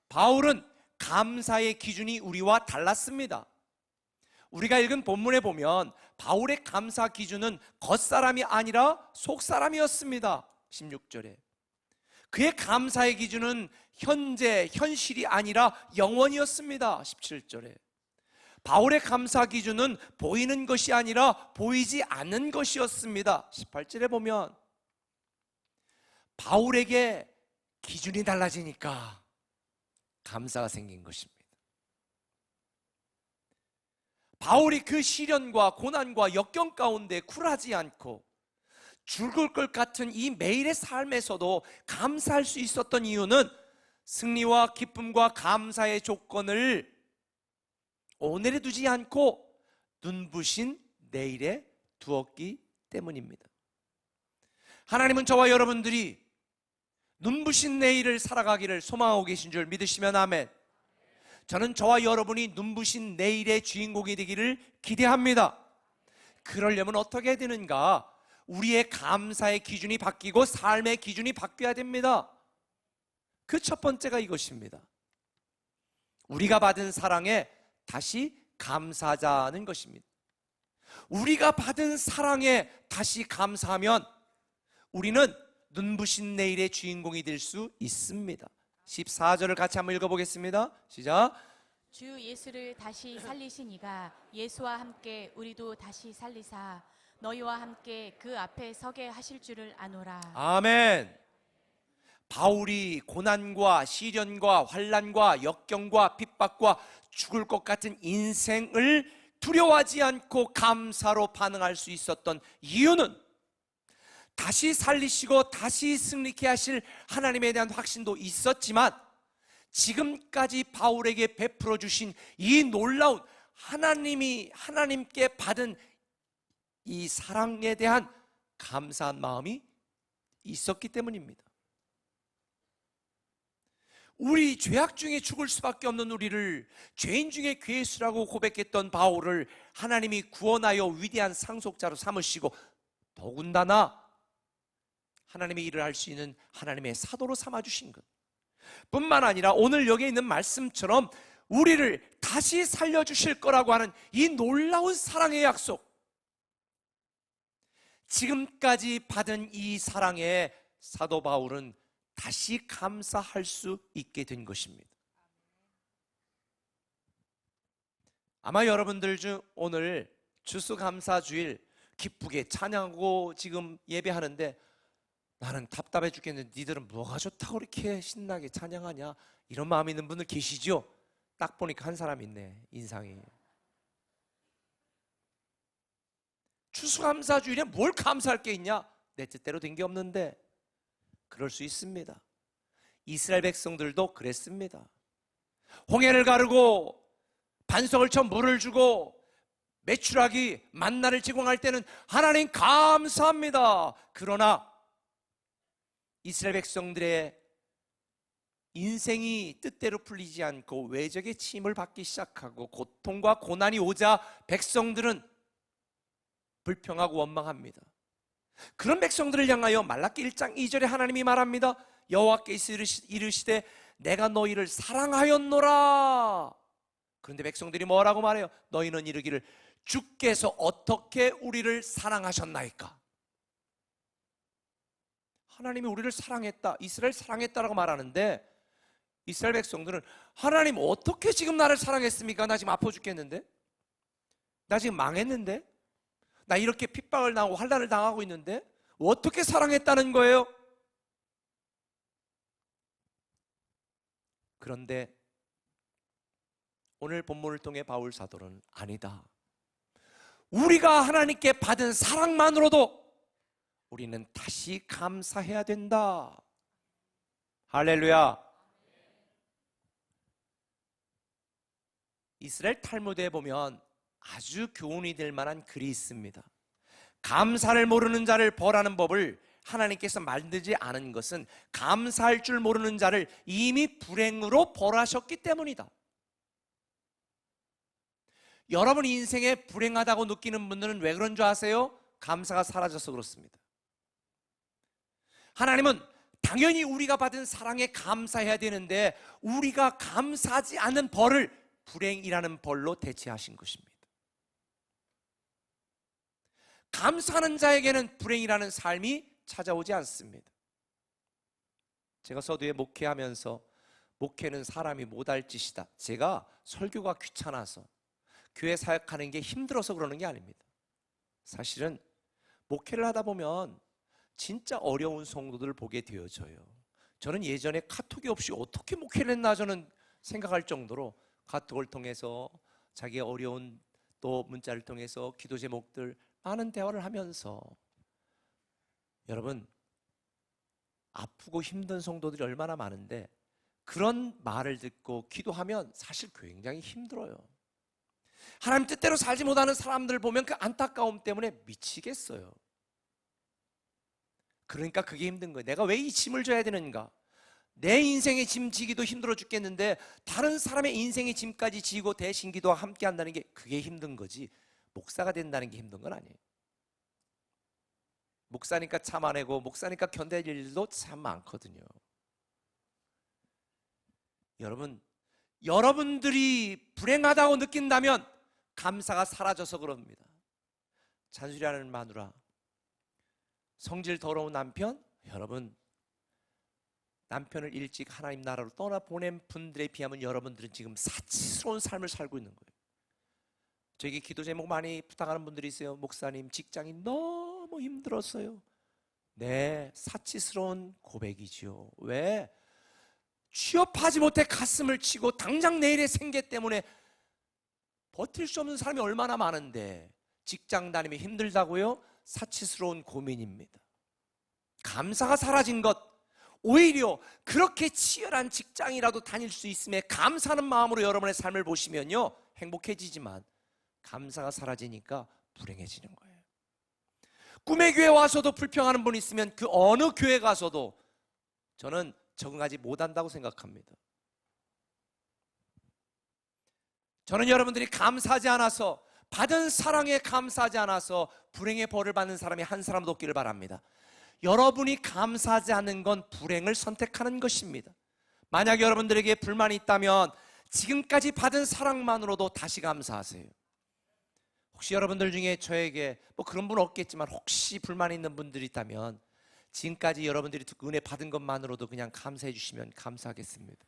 바울은 감사의 기준이 우리와 달랐습니다. 우리가 읽은 본문에 보면 바울의 감사 기준은 겉사람이 아니라 속사람이었습니다. 16절에 그의 감사의 기준은 현재, 현실이 아니라 영원이었습니다. 17절에 바울의 감사 기준은 보이는 것이 아니라 보이지 않는 것이었습니다. 18절에 보면 바울에게 기준이 달라지니까 감사가 생긴 것입니다. 바울이 그 시련과 고난과 역경 가운데 굴하지 않고 죽을 것 같은 이 매일의 삶에서도 감사할 수 있었던 이유는 승리와 기쁨과 감사의 조건을 오늘에 두지 않고 눈부신 내일에 두었기 때문입니다. 하나님은 저와 여러분들이 눈부신 내일을 살아가기를 소망하고 계신 줄 믿으시면 아멘. 저는 저와 여러분이 눈부신 내일의 주인공이 되기를 기대합니다. 그러려면 어떻게 해야 되는가? 우리의 감사의 기준이 바뀌고 삶의 기준이 바뀌어야 됩니다. 그 첫 번째가 이것입니다. 우리가 받은 사랑에 다시 감사하자는 것입니다. 우리가 받은 사랑에 다시 감사하면 우리는 눈부신 내일의 주인공이 될 수 있습니다. 14절을 같이 한번 읽어보겠습니다. 시작. 주 예수를 다시 살리신 이가 예수와 함께 우리도 다시 살리사 너희와 함께 그 앞에 서게 하실 줄을 아노라. 아멘. 바울이 고난과 시련과 환난과 역경과 핍박과 죽을 것 같은 인생을 두려워하지 않고 감사로 반응할 수 있었던 이유는 다시 살리시고 다시 승리케 하실 하나님에 대한 확신도 있었지만 지금까지 바울에게 베풀어 주신 이 놀라운 하나님께 받은 이 사랑에 대한 감사한 마음이 있었기 때문입니다. 우리 죄악 중에 죽을 수밖에 없는 우리를 죄인 중에 괴수라고 고백했던 바울을 하나님이 구원하여 위대한 상속자로 삼으시고 더군다나 하나님의 일을 할 수 있는 하나님의 사도로 삼아주신 것 뿐만 아니라 오늘 여기 있는 말씀처럼 우리를 다시 살려주실 거라고 하는 이 놀라운 사랑의 약속, 지금까지 받은 이 사랑에 사도 바울은 다시 감사할 수 있게 된 것입니다. 아마 여러분들 중 오늘 추수감사주일 기쁘게 찬양하고 지금 예배하는데 나는 답답해 죽겠는데 니들은 뭐가 좋다고 이렇게 신나게 찬양하냐, 이런 마음이 있는 분들 계시죠? 딱 보니까 한 사람 있네, 인상이. 추수감사주일에 뭘 감사할 게 있냐? 내 뜻대로 된 게 없는데. 그럴 수 있습니다. 이스라엘 백성들도 그랬습니다. 홍해를 가르고 반석을 쳐 물을 주고 메추라기 만나를 제공할 때는 하나님 감사합니다. 그러나 이스라엘 백성들의 인생이 뜻대로 풀리지 않고 외적의 침을 받기 시작하고 고통과 고난이 오자 백성들은 불평하고 원망합니다. 그런 백성들을 향하여 말라기 1장 2절에 하나님이 말합니다. 여호와께서 이르시되 내가 너희를 사랑하였노라. 그런데 백성들이 뭐라고 말해요? 너희는 이르기를 주께서 어떻게 우리를 사랑하셨나이까? 하나님이 우리를 사랑했다, 이스라엘 사랑했다라고 말하는데 이스라엘 백성들은 하나님 어떻게 지금 나를 사랑했습니까? 나 지금 아파 죽겠는데? 나 지금 망했는데? 나 이렇게 핍박을 당하고 환난을 당하고 있는데? 어떻게 사랑했다는 거예요? 그런데 오늘 본문을 통해 바울 사도는 아니다, 우리가 하나님께 받은 사랑만으로도 우리는 다시 감사해야 된다. 할렐루야. 이스라엘 탈무드에 보면 아주 교훈이 될 만한 글이 있습니다. 감사를 모르는 자를 벌하는 법을 하나님께서 만들지 않은 것은 감사할 줄 모르는 자를 이미 불행으로 벌하셨기 때문이다. 여러분 인생에 불행하다고 느끼는 분들은 왜 그런 줄 아세요? 감사가 사라져서 그렇습니다. 하나님은 당연히 우리가 받은 사랑에 감사해야 되는데 우리가 감사하지 않은 벌을 불행이라는 벌로 대체하신 것입니다. 감사하는 자에게는 불행이라는 삶이 찾아오지 않습니다. 제가 서두에 목회하면서 목회는 사람이 못할 짓이다, 제가 설교가 귀찮아서 교회 사역하는 게 힘들어서 그러는 게 아닙니다. 사실은 목회를 하다 보면 진짜 어려운 성도들을 보게 되어져요. 저는 예전에 카톡이 없이 어떻게 목회를 했나 저는 생각할 정도로 카톡을 통해서 자기의 어려운 또 문자를 통해서 기도 제목들 많은 대화를 하면서, 여러분 아프고 힘든 성도들이 얼마나 많은데 그런 말을 듣고 기도하면 사실 굉장히 힘들어요. 하나님 뜻대로 살지 못하는 사람들 보면 그 안타까움 때문에 미치겠어요. 그러니까 그게 힘든 거예요. 내가 왜 이 짐을 져야 되는가? 내 인생의 짐 지기도 힘들어 죽겠는데 다른 사람의 인생의 짐까지 지고 대신 기도와 함께 한다는 게 그게 힘든 거지, 목사가 된다는 게 힘든 건 아니에요. 목사니까 참아내고 목사니까 견뎌낼 일도 참 많거든요. 여러분들이 불행하다고 느낀다면 감사가 사라져서 그럽니다. 잔소리하는 마누라, 성질 더러운 남편, 여러분 남편을 일찍 하나님 나라로 떠나보낸 분들에 비하면 여러분들은 지금 사치스러운 삶을 살고 있는 거예요. 저에게 기도 제목 많이 부탁하는 분들이 있어요. 목사님 직장이 너무 힘들었어요. 네, 사치스러운 고백이지요. 왜? 취업하지 못해 가슴을 치고 당장 내일의 생계 때문에 버틸 수 없는 사람이 얼마나 많은데 직장 다니면 힘들다고요? 사치스러운 고민입니다. 감사가 사라진 것, 오히려 그렇게 치열한 직장이라도 다닐 수 있음에 감사하는 마음으로 여러분의 삶을 보시면요 행복해지지만 감사가 사라지니까 불행해지는 거예요. 꿈의 교회 와서도 불평하는 분 있으면 그 어느 교회 가서도 저는 적응하지 못한다고 생각합니다. 저는 여러분들이 감사하지 않아서, 받은 사랑에 감사하지 않아서 불행의 벌을 받는 사람이 한 사람도 없기를 바랍니다. 여러분이 감사하지 않는 건 불행을 선택하는 것입니다. 만약 여러분들에게 불만이 있다면 지금까지 받은 사랑만으로도 다시 감사하세요. 혹시 여러분들 중에 저에게 뭐 그런 분 없겠지만 혹시 불만이 있는 분들이 있다면 지금까지 여러분들이 은혜 받은 것만으로도 그냥 감사해 주시면 감사하겠습니다.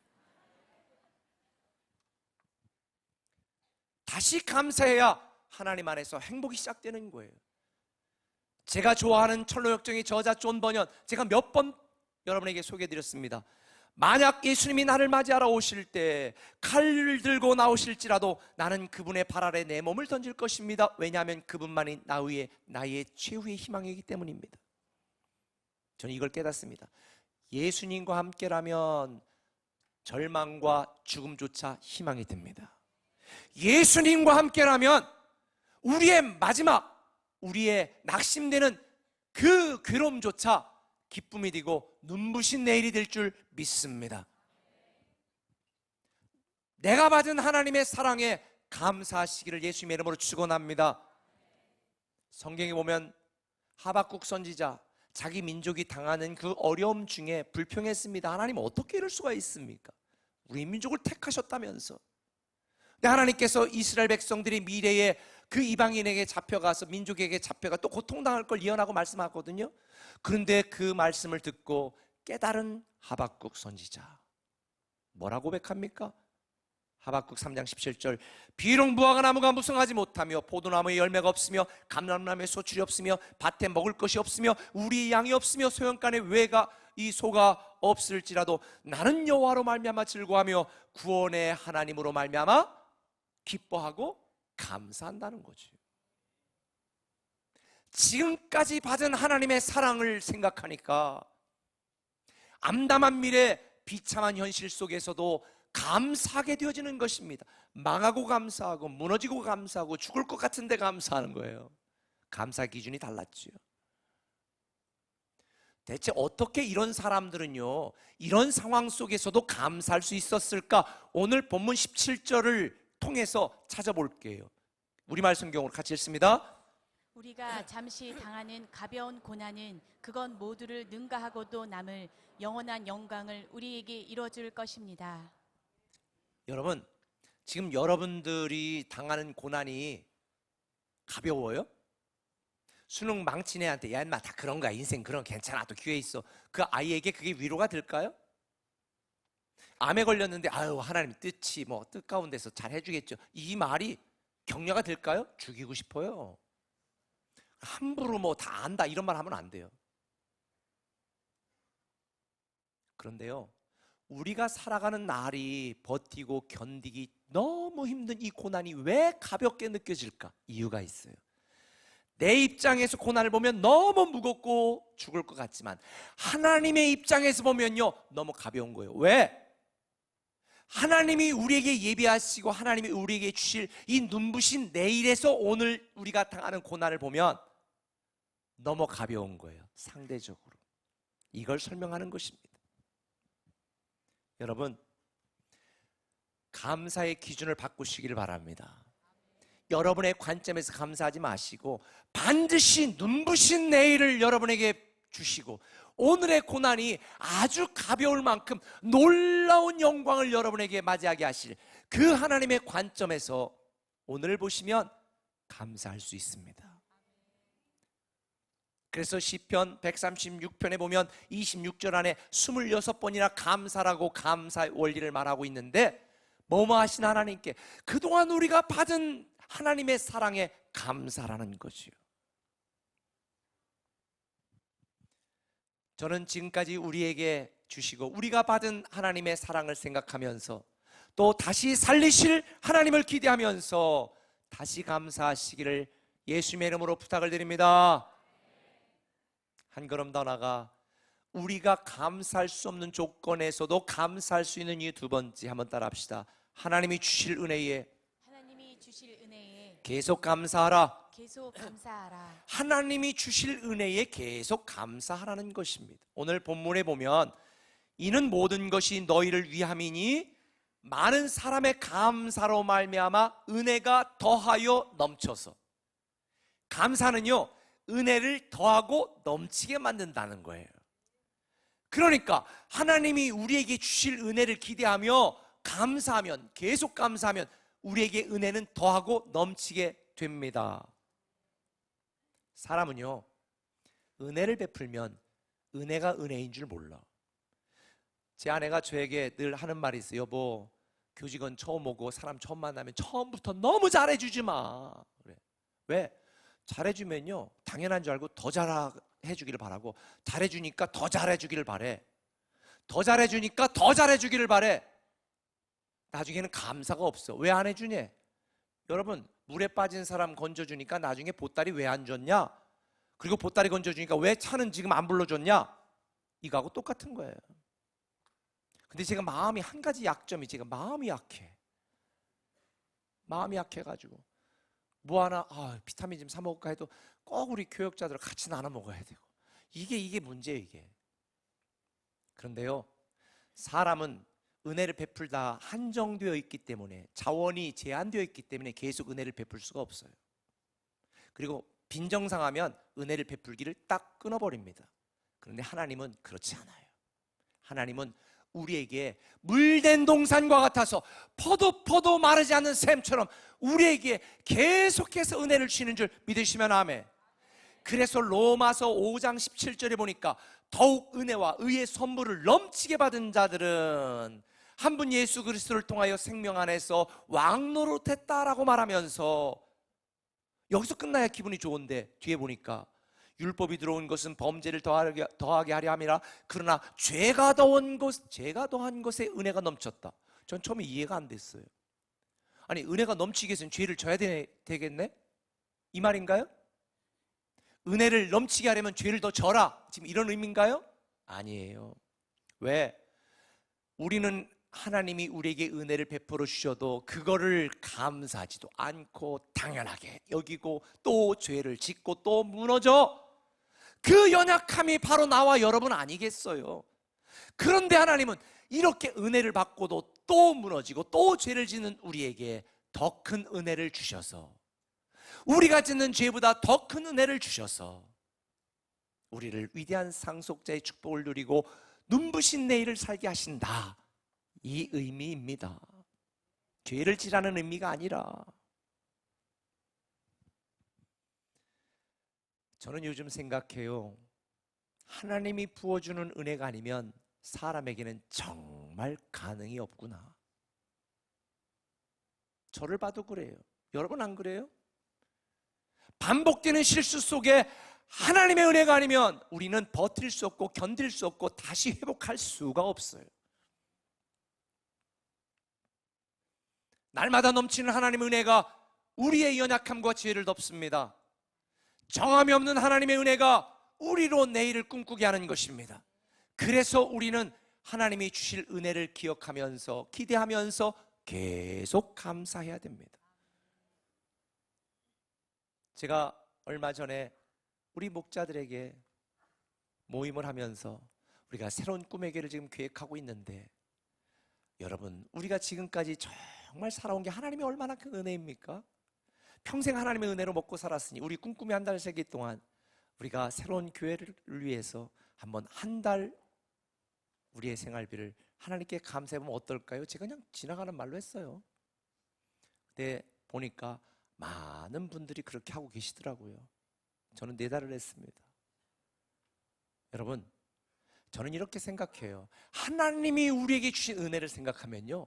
다시 감사해야 하나님 안에서 행복이 시작되는 거예요. 제가 좋아하는 철로역정의 저자 존 버년, 제가 몇 번 여러분에게 소개해드렸습니다. 만약 예수님이 나를 맞이하러 오실 때 칼을 들고 나오실지라도 나는 그분의 발 아래 내 몸을 던질 것입니다. 왜냐하면 그분만이 나의 최후의 희망이기 때문입니다. 저는 이걸 깨닫습니다. 예수님과 함께라면 절망과 죽음조차 희망이 됩니다. 예수님과 함께라면 우리의 마지막, 우리의 낙심되는 그 괴로움조차 기쁨이 되고 눈부신 내일이 될 줄 믿습니다. 내가 받은 하나님의 사랑에 감사하시기를 예수님의 이름으로 축원합니다. 성경에 보면 하박국 선지자 자기 민족이 당하는 그 어려움 중에 불평했습니다. 하나님 어떻게 이럴 수가 있습니까? 우리 민족을 택하셨다면서. 근데 하나님께서 이스라엘 백성들이 미래에 그 이방인에게 잡혀가서 민족에게 잡혀가 또 고통당할 걸 예언하고 말씀하거든요. 그런데 그 말씀을 듣고 깨달은 하박국 선지자 뭐라고 고백합니까? 하박국 3장 17절 비록 무화과 나무가 무성하지 못하며 포도나무에 열매가 없으며 감람나무에 소출이 없으며 밭에 먹을 것이 없으며 우리 양이 없으며 소형간에 외가 이 소가 없을지라도 나는 여호와로 말미암아 즐거워하며 구원의 하나님으로 말미암아 기뻐하고 감사한다는 거지. 지금까지 받은 하나님의 사랑을 생각하니까 암담한 미래 비참한 현실 속에서도 감사하게 되어지는 것입니다. 망하고 감사하고 무너지고 감사하고 죽을 것 같은데 감사하는 거예요. 감사 기준이 달랐죠. 대체 어떻게 이런 사람들은요 이런 상황 속에서도 감사할 수 있었을까? 오늘 본문 17절을 통해서 찾아볼게요. 우리말 성경으로 같이 읽습니다. 우리가 잠시 당하는 가벼운 고난은 그것 모두를 능가하고도 남을 영원한 영광을 우리에게 이뤄줄 것입니다. 여러분, 지금 여러분들이 당하는 고난이 가벼워요? 수능 망친 애한테 야 인마 다 그런 거야, 인생 그런 괜찮아, 또 기회 있어, 그 아이에게 그게 위로가 될까요? 암에 걸렸는데 아유 하나님 뜻이 뭐 뜻 가운데서 잘 해주겠죠, 이 말이 격려가 될까요? 죽이고 싶어요. 함부로 뭐 다 안다 이런 말 하면 안 돼요. 그런데요 우리가 살아가는 날이 버티고 견디기 너무 힘든 이 고난이 왜 가볍게 느껴질까? 이유가 있어요. 내 입장에서 고난을 보면 너무 무겁고 죽을 것 같지만 하나님의 입장에서 보면요 너무 가벼운 거예요. 왜? 하나님이 우리에게 예비하시고 하나님이 우리에게 주실 이 눈부신 내일에서 오늘 우리가 당하는 고난을 보면 너무 가벼운 거예요. 상대적으로. 이걸 설명하는 것입니다. 여러분, 감사의 기준을 바꾸시기를 바랍니다. 여러분의 관점에서 감사하지 마시고 반드시 눈부신 내일을 여러분에게 주시고 오늘의 고난이 아주 가벼울 만큼 놀라운 영광을 여러분에게 맞이하게 하실 그 하나님의 관점에서 오늘을 보시면 감사할 수 있습니다. 그래서 시편 136편에 보면 26절 안에 26번이나 감사라고 감사의 원리를 말하고 있는데 뭐뭐 하신 하나님께 그동안 우리가 받은 하나님의 사랑에 감사라는 거지요. 저는 지금까지 우리에게 주시고 우리가 받은 하나님의 사랑을 생각하면서 또 다시 살리실 하나님을 기대하면서 다시 감사하시기를 예수님의 이름으로 부탁을 드립니다. 한 걸음 더 나가 우리가 감사할 수 없는 조건에서도 감사할 수 있는 이유 두 번째 한번 따라 합시다. 하나님이 주실 은혜에 계속 감사하라. 계속 감사하라. 하나님이 주실 은혜에 계속 감사하라는 것입니다. 오늘 본문에 보면 이는 모든 것이 너희를 위함이니 많은 사람의 감사로 말미암아 은혜가 더하여 넘쳐서. 감사는요 은혜를 더하고 넘치게 만든다는 거예요. 그러니까 하나님이 우리에게 주실 은혜를 기대하며 감사하면, 계속 감사하면 우리에게 은혜는 더하고 넘치게 됩니다. 사람은요 은혜를 베풀면 은혜가 은혜인 줄 몰라. 제 아내가 저에게 늘 하는 말이 있어요. 여보, 교직원 처음 오고 사람 처음 만나면 처음부터 너무 잘해주지 마. 그래. 왜? 잘해주면요 당연한 줄 알고 더 잘해주기를 바라고, 잘해주니까 더 잘해주기를 바래, 더 잘해주니까 더 잘해주기를 바래. 나중에는 감사가 없어. 왜 안 해주냐? 여러분, 물에 빠진 사람 건져주니까 나중에 보따리 왜 안 줬냐? 그리고 보따리 건져주니까 왜 차는 지금 안 불러줬냐? 이거하고 똑같은 거예요. 근데 제가 마음이 한 가지 약점이, 제가 마음이 약해. 마음이 약해가지고 뭐 하나 비타민 좀 사 먹을까 해도 꼭 우리 교역자들 같이 나눠 먹어야 되고, 이게 문제예요 이게. 그런데요 사람은 은혜를 베풀다 한정되어 있기 때문에, 자원이 제한되어 있기 때문에 계속 은혜를 베풀 수가 없어요. 그리고 빈정상하면 은혜를 베풀기를 딱 끊어버립니다. 그런데 하나님은 그렇지 않아요. 하나님은 우리에게 물된 동산과 같아서 퍼도 마르지 않는 샘처럼 우리에게 계속해서 은혜를 주시는 줄 믿으시면 아멘. 그래서 로마서 5장 17절에 보니까 더욱 은혜와 의의 선물을 넘치게 받은 자들은 한 분 예수 그리스도를 통하여 생명 안에서 왕노릇했다라고 말하면서, 여기서 끝나야 기분이 좋은데 뒤에 보니까 율법이 들어온 것은 범죄를 더하게 하려 함이라, 그러나 죄가 더한 것에 은혜가 넘쳤다. 전 처음에 이해가 안 됐어요. 아니, 은혜가 넘치기 위해서는 죄를 져야 되겠네? 이 말인가요? 은혜를 넘치게 하려면 죄를 더 져라, 지금 이런 의미인가요? 아니에요. 왜? 우리는 하나님이 우리에게 은혜를 베풀어 주셔도 그거를 감사하지도 않고 당연하게 여기고 또 죄를 짓고 또 무너져. 그 연약함이 바로 나와 여러분 아니겠어요? 그런데 하나님은 이렇게 은혜를 받고도 또 무너지고 또 죄를 짓는 우리에게 더 큰 은혜를 주셔서, 우리가 짓는 죄보다 더 큰 은혜를 주셔서 우리를 위대한 상속자의 축복을 누리고 눈부신 내일을 살게 하신다, 이 의미입니다. 죄를 지라는 의미가 아니라. 저는 요즘 생각해요. 하나님이 부어주는 은혜가 아니면 사람에게는 정말 가능이 없구나. 저를 봐도 그래요. 여러분 안 그래요? 반복되는 실수 속에 하나님의 은혜가 아니면 우리는 버틸 수 없고 견딜 수 없고 다시 회복할 수가 없어요. 날마다 넘치는 하나님의 은혜가 우리의 연약함과 죄를 덮습니다. 정함이 없는 하나님의 은혜가 우리로 내일을 꿈꾸게 하는 것입니다. 그래서 우리는 하나님이 주실 은혜를 기억하면서 기대하면서 계속 감사해야 됩니다. 제가 얼마 전에 우리 목자들에게 모임을 하면서 우리가 새로운 꿈의 길을 지금 계획하고 있는데, 여러분, 우리가 지금까지 정말 살아온 게 하나님의 얼마나 큰 은혜입니까? 평생 하나님의 은혜로 먹고 살았으니 우리 꿈꾸며 한 달 세기 동안 우리가 새로운 교회를 위해서 한번 한 달 우리의 생활비를 하나님께 감사해보면 어떨까요? 제가 그냥 지나가는 말로 했어요. 근데 보니까 많은 분들이 그렇게 하고 계시더라고요. 저는 4달을 했습니다. 여러분, 저는 이렇게 생각해요. 하나님이 우리에게 주신 은혜를 생각하면요,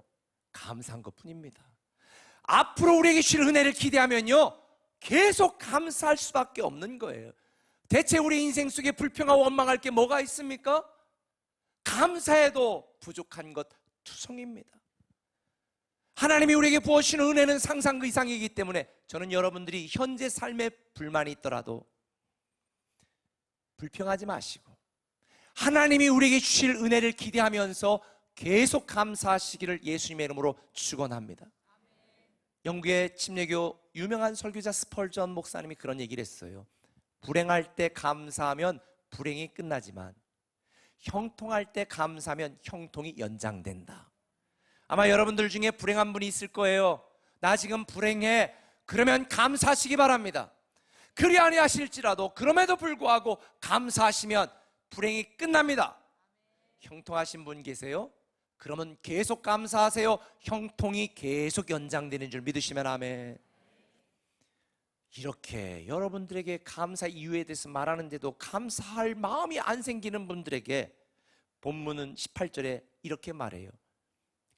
감사한 것 뿐입니다. 앞으로 우리에게 주실 은혜를 기대하면요, 계속 감사할 수밖에 없는 거예요. 대체 우리 인생 속에 불평하고 원망할 게 뭐가 있습니까? 감사해도 부족한 것 투성입니다. 하나님이 우리에게 부어주시는 은혜는 상상 그 이상이기 때문에 저는 여러분들이 현재 삶에 불만이 있더라도 불평하지 마시고 하나님이 우리에게 주실 은혜를 기대하면서 계속 감사하시기를 예수님의 이름으로 축원합니다. 영국의 침례교 유명한 설교자 스펄전 목사님이 그런 얘기를 했어요. 불행할 때 감사하면 불행이 끝나지만 형통할 때 감사하면 형통이 연장된다. 아마 여러분들 중에 불행한 분이 있을 거예요. 나 지금 불행해. 그러면 감사하시기 바랍니다. 그리 아니하실지라도 그럼에도 불구하고 감사하시면 불행이 끝납니다. 형통하신 분 계세요? 그러면 계속 감사하세요. 형통이 계속 연장되는 줄 믿으시면 아멘. 이렇게 여러분들에게 감사 이유에 대해서 말하는데도 감사할 마음이 안 생기는 분들에게 본문은 18절에 이렇게 말해요.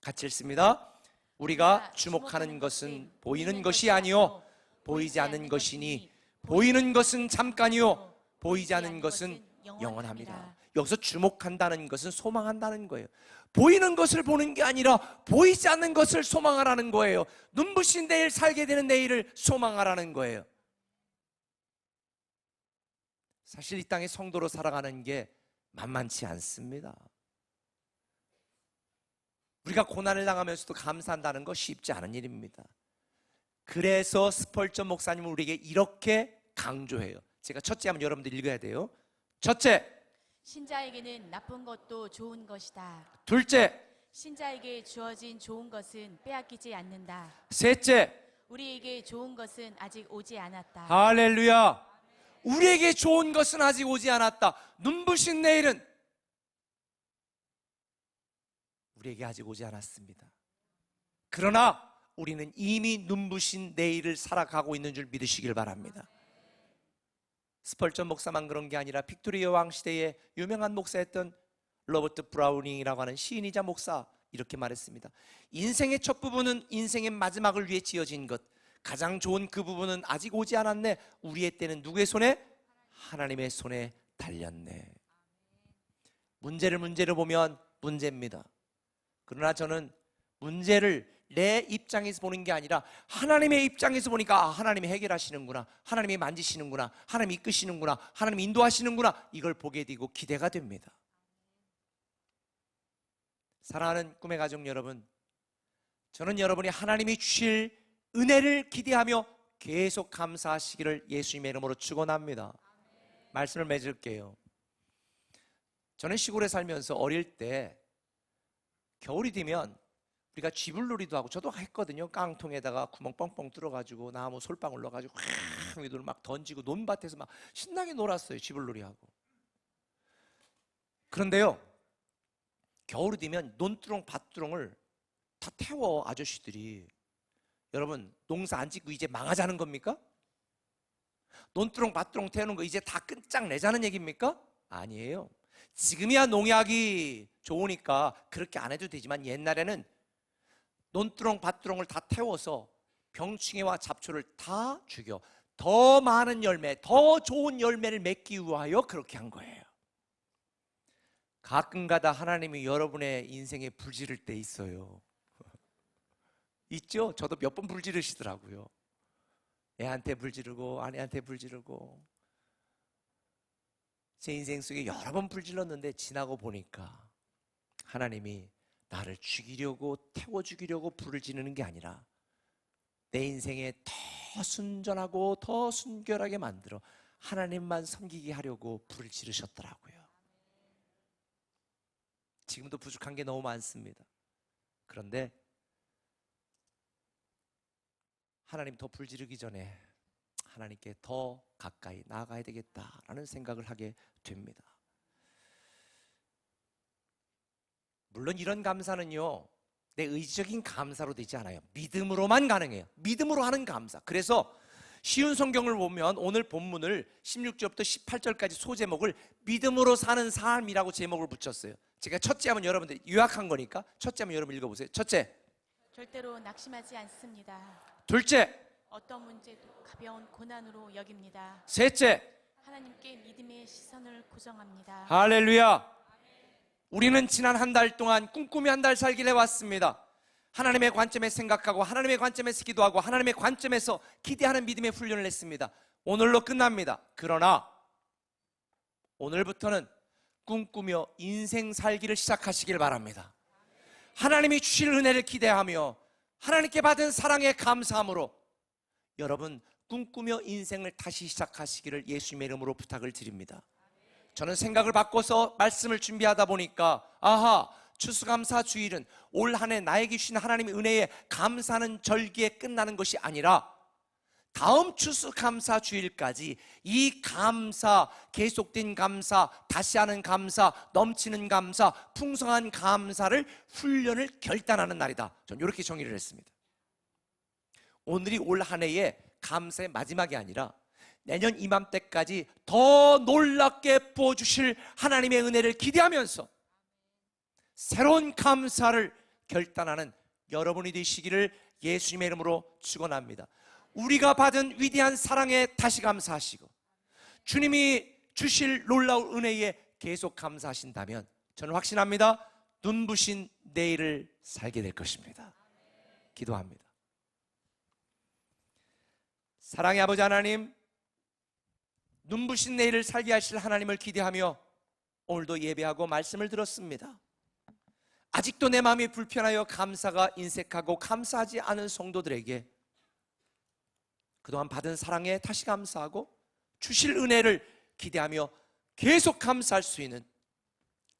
같이 읽습니다. 우리가 주목하는 것은 보이는 것이 아니요 보이지 않는 것이니 보이는 것은 잠깐이요 보이지 않는 것은 영원합니다. 여기서 주목한다는 것은 소망한다는 거예요. 보이는 것을 보는 게 아니라 보이지 않는 것을 소망하라는 거예요. 눈부신 내일, 살게 되는 내일을 소망하라는 거예요. 사실 이 땅의 성도로 살아가는 게 만만치 않습니다. 우리가 고난을 당하면서도 감사한다는 거 쉽지 않은 일입니다. 그래서 스펄전 목사님은 우리에게 이렇게 강조해요. 제가 첫째 하면 여러분들 읽어야 돼요. 첫째, 신자에게는 나쁜 것도 좋은 것이다. 둘째, 신자에게 주어진 좋은 것은 빼앗기지 않는다. 셋째, 우리에게 좋은 것은 아직 오지 않았다. 할렐루야. 우리에게 좋은 것은 아직 오지 않았다. 눈부신 내일은 우리에게 아직 오지 않았습니다. 그러나 우리는 이미 눈부신 내일을 살아가고 있는 줄 믿으시길 바랍니다. 스펄전 목사만 그런 게 아니라 빅토리아 왕 시대에 유명한 목사였던 로버트 브라우닝이라고 하는 시인이자 목사, 이렇게 말했습니다. 인생의 첫 부분은 인생의 마지막을 위해 지어진 것, 가장 좋은 그 부분은 아직 오지 않았네. 우리의 때는 누구의 손에? 하나님의 손에 달렸네. 문제를 보면 문제입니다. 그러나 저는 문제를 내 입장에서 보는 게 아니라 하나님의 입장에서 보니까, 아, 하나님이 해결하시는구나, 하나님이 만지시는구나, 하나님이 이끄시는구나, 하나님이 인도하시는구나, 이걸 보게 되고 기대가 됩니다. 사랑하는 꿈의 가족 여러분, 저는 여러분이 하나님이 주실 은혜를 기대하며 계속 감사하시기를 예수님의 이름으로 축원합니다. 말씀을 맺을게요. 저는 시골에 살면서 어릴 때 겨울이 되면 우리가 쥐불놀이도 하고, 저도 했거든요. 깡통에다가 구멍 뻥뻥 뚫어가지고 나무 솔방울 넣어가지고 확 위로 막 던지고 논밭에서 막 신나게 놀았어요. 쥐불놀이하고. 그런데요, 겨울이 되면 논두렁 밭두렁을 다 태워 아저씨들이. 여러분, 농사 안 짓고 이제 망하자는 겁니까? 논두렁 밭두렁 태우는 거 이제 다 끝장내자는 얘기입니까? 아니에요. 지금이야 농약이 좋으니까 그렇게 안 해도 되지만, 옛날에는 논두렁 밭두렁을 다 태워서 병충해와 잡초를 다 죽여 더 많은 열매, 더 좋은 열매를 맺기 위하여 그렇게 한 거예요. 가끔가다 하나님이 여러분의 인생에 불 지를 때 있어요. 있죠? 저도 몇 번 불 지르시더라고요. 애한테 불 지르고 아내한테 불 지르고. 제 인생 속에 여러 번 불 질렀는데 지나고 보니까 하나님이 나를 죽이려고, 태워 죽이려고 불을 지르는 게 아니라 내 인생에 더 순전하고 더 순결하게 만들어 하나님만 섬기게 하려고 불을 지르셨더라고요. 지금도 부족한 게 너무 많습니다. 그런데 하나님 더 불 지르기 전에 하나님께 더 가까이 나아가야 되겠다라는 생각을 하게 됩니다. 물론 이런 감사는요, 내 의지적인 감사로 되지 않아요. 믿음으로만 가능해요. 믿음으로 하는 감사. 그래서 쉬운 성경을 보면 오늘 본문을 16절부터 18절까지 소제목을 믿음으로 사는 삶이라고 제목을 붙였어요. 제가 첫째 하면 여러분들 요약한 거니까 첫째 하면 여러분 읽어보세요. 첫째, 절대로 낙심하지 않습니다. 둘째, 어떤 문제도 가벼운 고난으로 여깁니다. 셋째, 하나님께 믿음의 시선을 고정합니다. 할렐루야. 우리는 지난 한 달 동안 꿈꾸며 한 달 살기를 해왔습니다. 하나님의 관점에서 생각하고 하나님의 관점에서 기도하고 하나님의 관점에서 기대하는 믿음의 훈련을 했습니다. 오늘로 끝납니다. 그러나 오늘부터는 꿈꾸며 인생 살기를 시작하시길 바랍니다. 하나님이 주실 은혜를 기대하며 하나님께 받은 사랑에 감사함으로 여러분 꿈꾸며 인생을 다시 시작하시기를 예수님의 이름으로 부탁을 드립니다. 저는 생각을 바꿔서 말씀을 준비하다 보니까, 아하, 추수감사주일은 올 한 해 나에게 주신 하나님의 은혜에 감사하는 절기에 끝나는 것이 아니라 다음 추수감사주일까지 이 감사, 계속된 감사, 다시 하는 감사, 넘치는 감사, 풍성한 감사를 훈련을 결단하는 날이다. 저는 이렇게 정의를 했습니다. 오늘이 올 한 해의 감사의 마지막이 아니라 내년 이맘때까지 더 놀랍게 부어주실 하나님의 은혜를 기대하면서 새로운 감사를 결단하는 여러분이 되시기를 예수님의 이름으로 축원합니다. 우리가 받은 위대한 사랑에 다시 감사하시고 주님이 주실 놀라운 은혜에 계속 감사하신다면 저는 확신합니다. 눈부신 내일을 살게 될 것입니다. 기도합니다. 사랑의 아버지 하나님, 눈부신 내일을 살게 하실 하나님을 기대하며 오늘도 예배하고 말씀을 들었습니다. 아직도 내 마음이 불편하여 감사가 인색하고 감사하지 않은 성도들에게 그동안 받은 사랑에 다시 감사하고 주실 은혜를 기대하며 계속 감사할 수 있는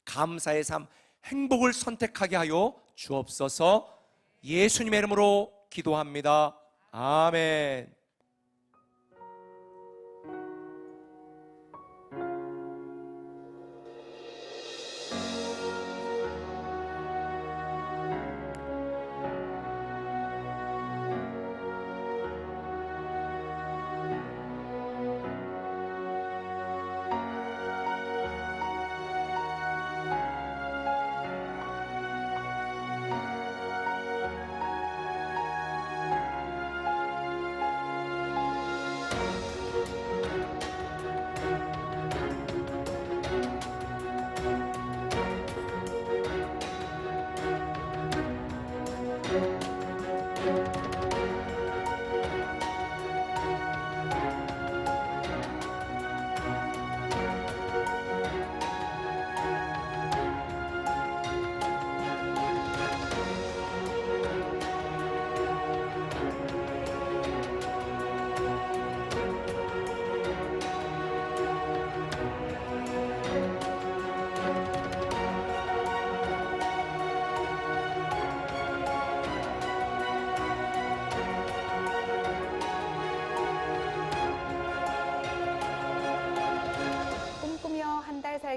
감사의 삶, 행복을 선택하게 하여 주옵소서. 예수님의 이름으로 기도합니다. 아멘.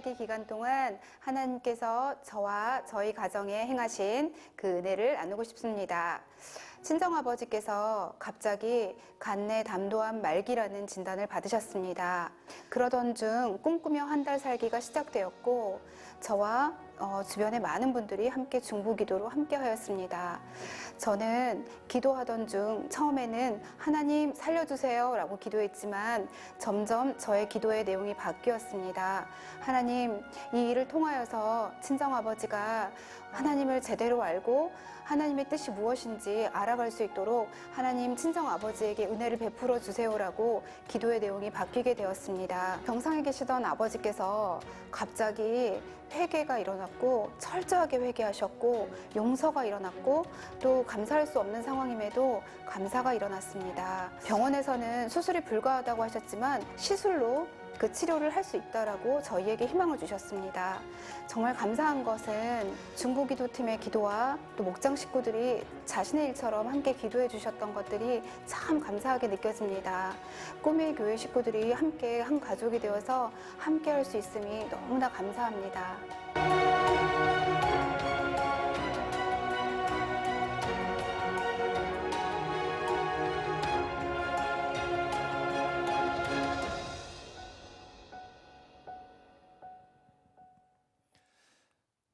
살기 기간 동안 하나님께서 저와 저희 가정에 행하신 그 은혜를 나누고 싶습니다. 친정아버지께서 갑자기 간내 담도암 말기라는 진단을 받으셨습니다. 그러던 중 꿈꾸며 한 달 살기가 시작되었고 저와 주변의 많은 분들이 함께 중보기도로 함께 하였습니다. 저는 기도하던 중 처음에는 하나님 살려주세요 라고 기도했지만 점점 저의 기도의 내용이 바뀌었습니다. 하나님, 이 일을 통하여서 친정아버지가 하나님을 제대로 알고 하나님의 뜻이 무엇인지 알아갈 수 있도록 하나님 친정아버지에게 은혜를 베풀어 주세요라고 기도의 내용이 바뀌게 되었습니다. 병상에 계시던 아버지께서 갑자기 회개가 일어났고 철저하게 회개하셨고 용서가 일어났고 또 감사할 수 없는 상황임에도 감사가 일어났습니다. 병원에서는 수술이 불가하다고 하셨지만 시술로 그 치료를 할 수 있다라고 저희에게 희망을 주셨습니다. 정말 감사한 것은 중보기도팀의 기도와 또 목장 식구들이 자신의 일처럼 함께 기도해 주셨던 것들이 참 감사하게 느껴집니다. 꿈의 교회 식구들이 함께 한 가족이 되어서 함께 할 수 있음이 너무나 감사합니다.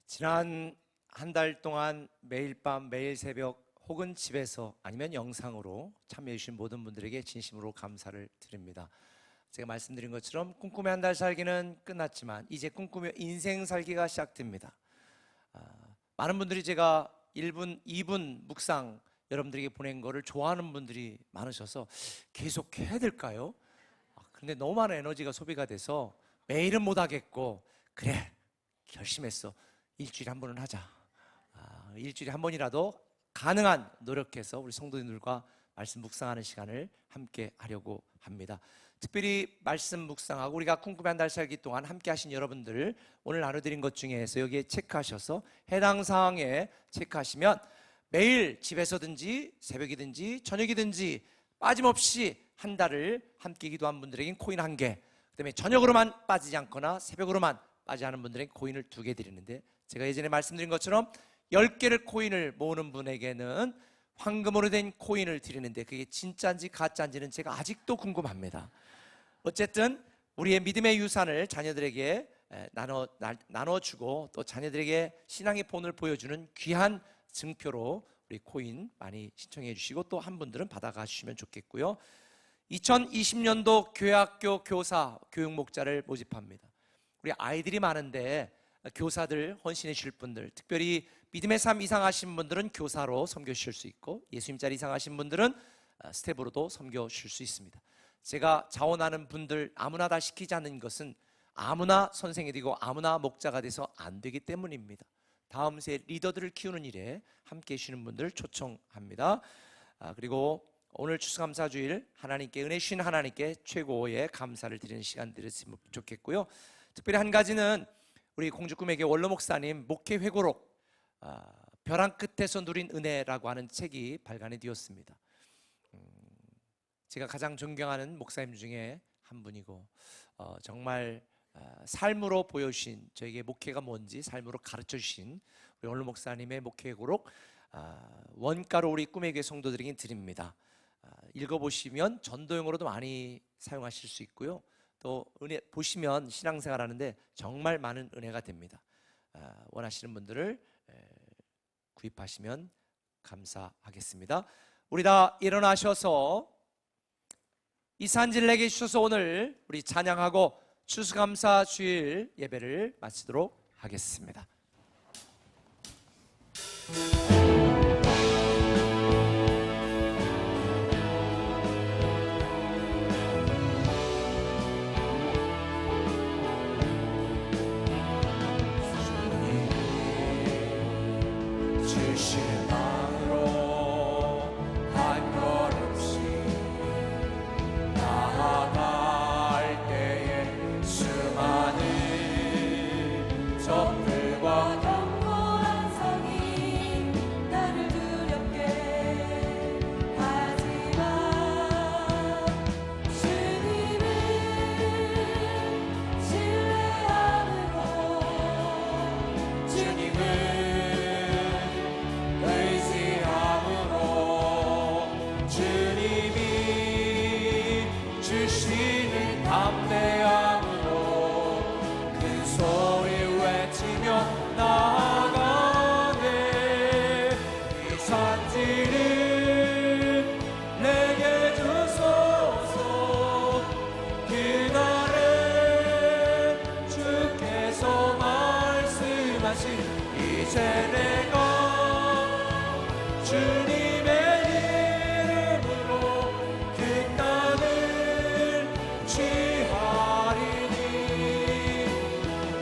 지난 한 달 동안 매일 밤 매일 새벽 혹은 집에서 아니면 영상으로 참여해 주신 모든 분들에게 진심으로 감사를 드립니다. 제가 말씀드린 것처럼 꿈꾸며 한 달 살기는 끝났지만 이제 꿈꾸며 인생 살기가 시작됩니다. 많은 분들이 제가 1분, 2분 묵상 여러분들에게 보낸 거를 좋아하는 분들이 많으셔서 계속 해야 될까요? 그런데 너무 많은 에너지가 소비가 돼서 매일은 못 하겠고 그래 결심했어. 일주일에 한 번은 하자. 일주일에 한 번이라도 가능한 노력해서 우리 성도님들과 말씀 묵상하는 시간을 함께 하려고 합니다. 특별히 말씀 묵상하고 우리가 꿈꾸며 한 달 살기 동안 함께 하신 여러분들 오늘 나눠드린 것 중에서 여기에 체크하셔서 해당 사항에 체크하시면 매일 집에서든지 새벽이든지 저녁이든지 빠짐없이 한 달을 함께 기도한 분들에겐 코인 1개, 그다음에 저녁으로만 빠지지 않거나 새벽으로만 빠지지 않은 분들에겐 코인을 2개 드리는데 제가 예전에 말씀드린 것처럼 10개를 코인을 모으는 분에게는 황금으로 된 코인을 드리는데 그게 진짜인지 가짜인지는 제가 아직도 궁금합니다. 어쨌든 우리의 믿음의 유산을 자녀들에게 나눠주고 또 자녀들에게 신앙의 본을 보여주는 귀한 증표로 우리 코인 많이 신청해 주시고 또 한 분들은 받아가 주시면 좋겠고요. 2020년도 교회학교 교사 교육목자를 모집합니다. 우리 아이들이 많은데 교사들 헌신해 주실 분들, 특별히 믿음의 삶 이상하신 분들은 교사로 섬겨 주실 수 있고 예수님 자리 이상하신 분들은 스텝으로도 섬겨 주실 수 있습니다. 제가 자원하는 분들 아무나 다 시키지 않는 것은 아무나 선생이 되고 아무나 목자가 돼서 안 되기 때문입니다. 다음 세 리더들을 키우는 일에 함께 해주시는 분들 초청합니다. 그리고 오늘 추수감사주일 하나님께 은혜 주신 하나님께 최고의 감사를 드리는 시간 되었으면 좋겠고요. 특별히 한 가지는 우리 공주꿈에게 원로 목사님 목회 회고록 벼랑 끝에서 누린 은혜라고 하는 책이 발간이 되었습니다. 제가 가장 존경하는 목사님 중에 한 분이고 정말 삶으로 보여주신 저에게 목회가 뭔지 삶으로 가르쳐 주신 우리 원로 목사님의 목회 회고록 원가로 우리 꿈의 교회 성도들에게 드립니다. 읽어보시면 전도용으로도 많이 사용하실 수 있고요. 또 은혜 보시면 신앙생활 하는데 정말 많은 은혜가 됩니다. 원하시는 분들을 구입하시면 감사하겠습니다. 우리 다 일어나셔서 이 산지를 내게 주셔서 오늘 우리 찬양하고 추수감사 주일 예배를 마치도록 하겠습니다. 주시는 마음으로 한 걸음씩 나아갈 때에 수많은 적들과 견고한 성이 담대함으로 큰 소리 외치며 나아가네. 이 산지를 내게 주소서. 그날에 주께서 말씀하신 이제 내가 주님의 이름으로 그 땅을 취하리니.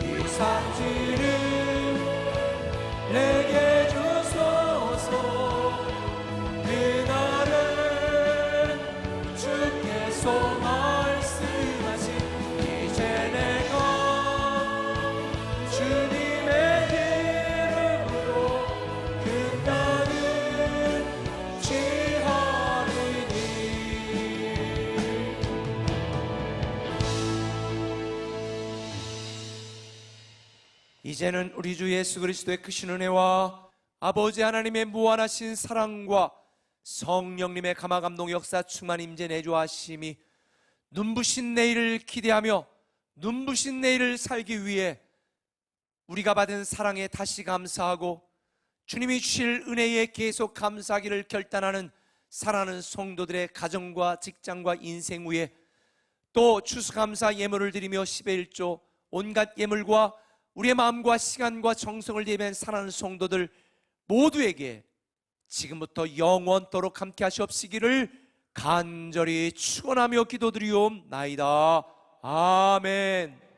이 산지를 내게 주소서. 그날은 주께서 말씀하신 이제 내가 주님의 이름으로 그 땅을 취하리니. 이제는 우리 주 예수 그리스도의 크신 은혜와 아버지 하나님의 무한하신 사랑과 성령님의 감화 감동 역사 충만 임재 내주하심이 눈부신 내일을 기대하며 눈부신 내일을 살기 위해 우리가 받은 사랑에 다시 감사하고 주님이 주실 은혜에 계속 감사하기를 결단하는 사랑하는 성도들의 가정과 직장과 인생 위에 또 추수감사 예물을 드리며 10의 1조 온갖 예물과 우리의 마음과 시간과 정성을 예배한 사랑하는 성도들 모두에게 지금부터 영원토록 함께 하시옵시기를 간절히 축원하며 기도드리옵나이다. 아멘.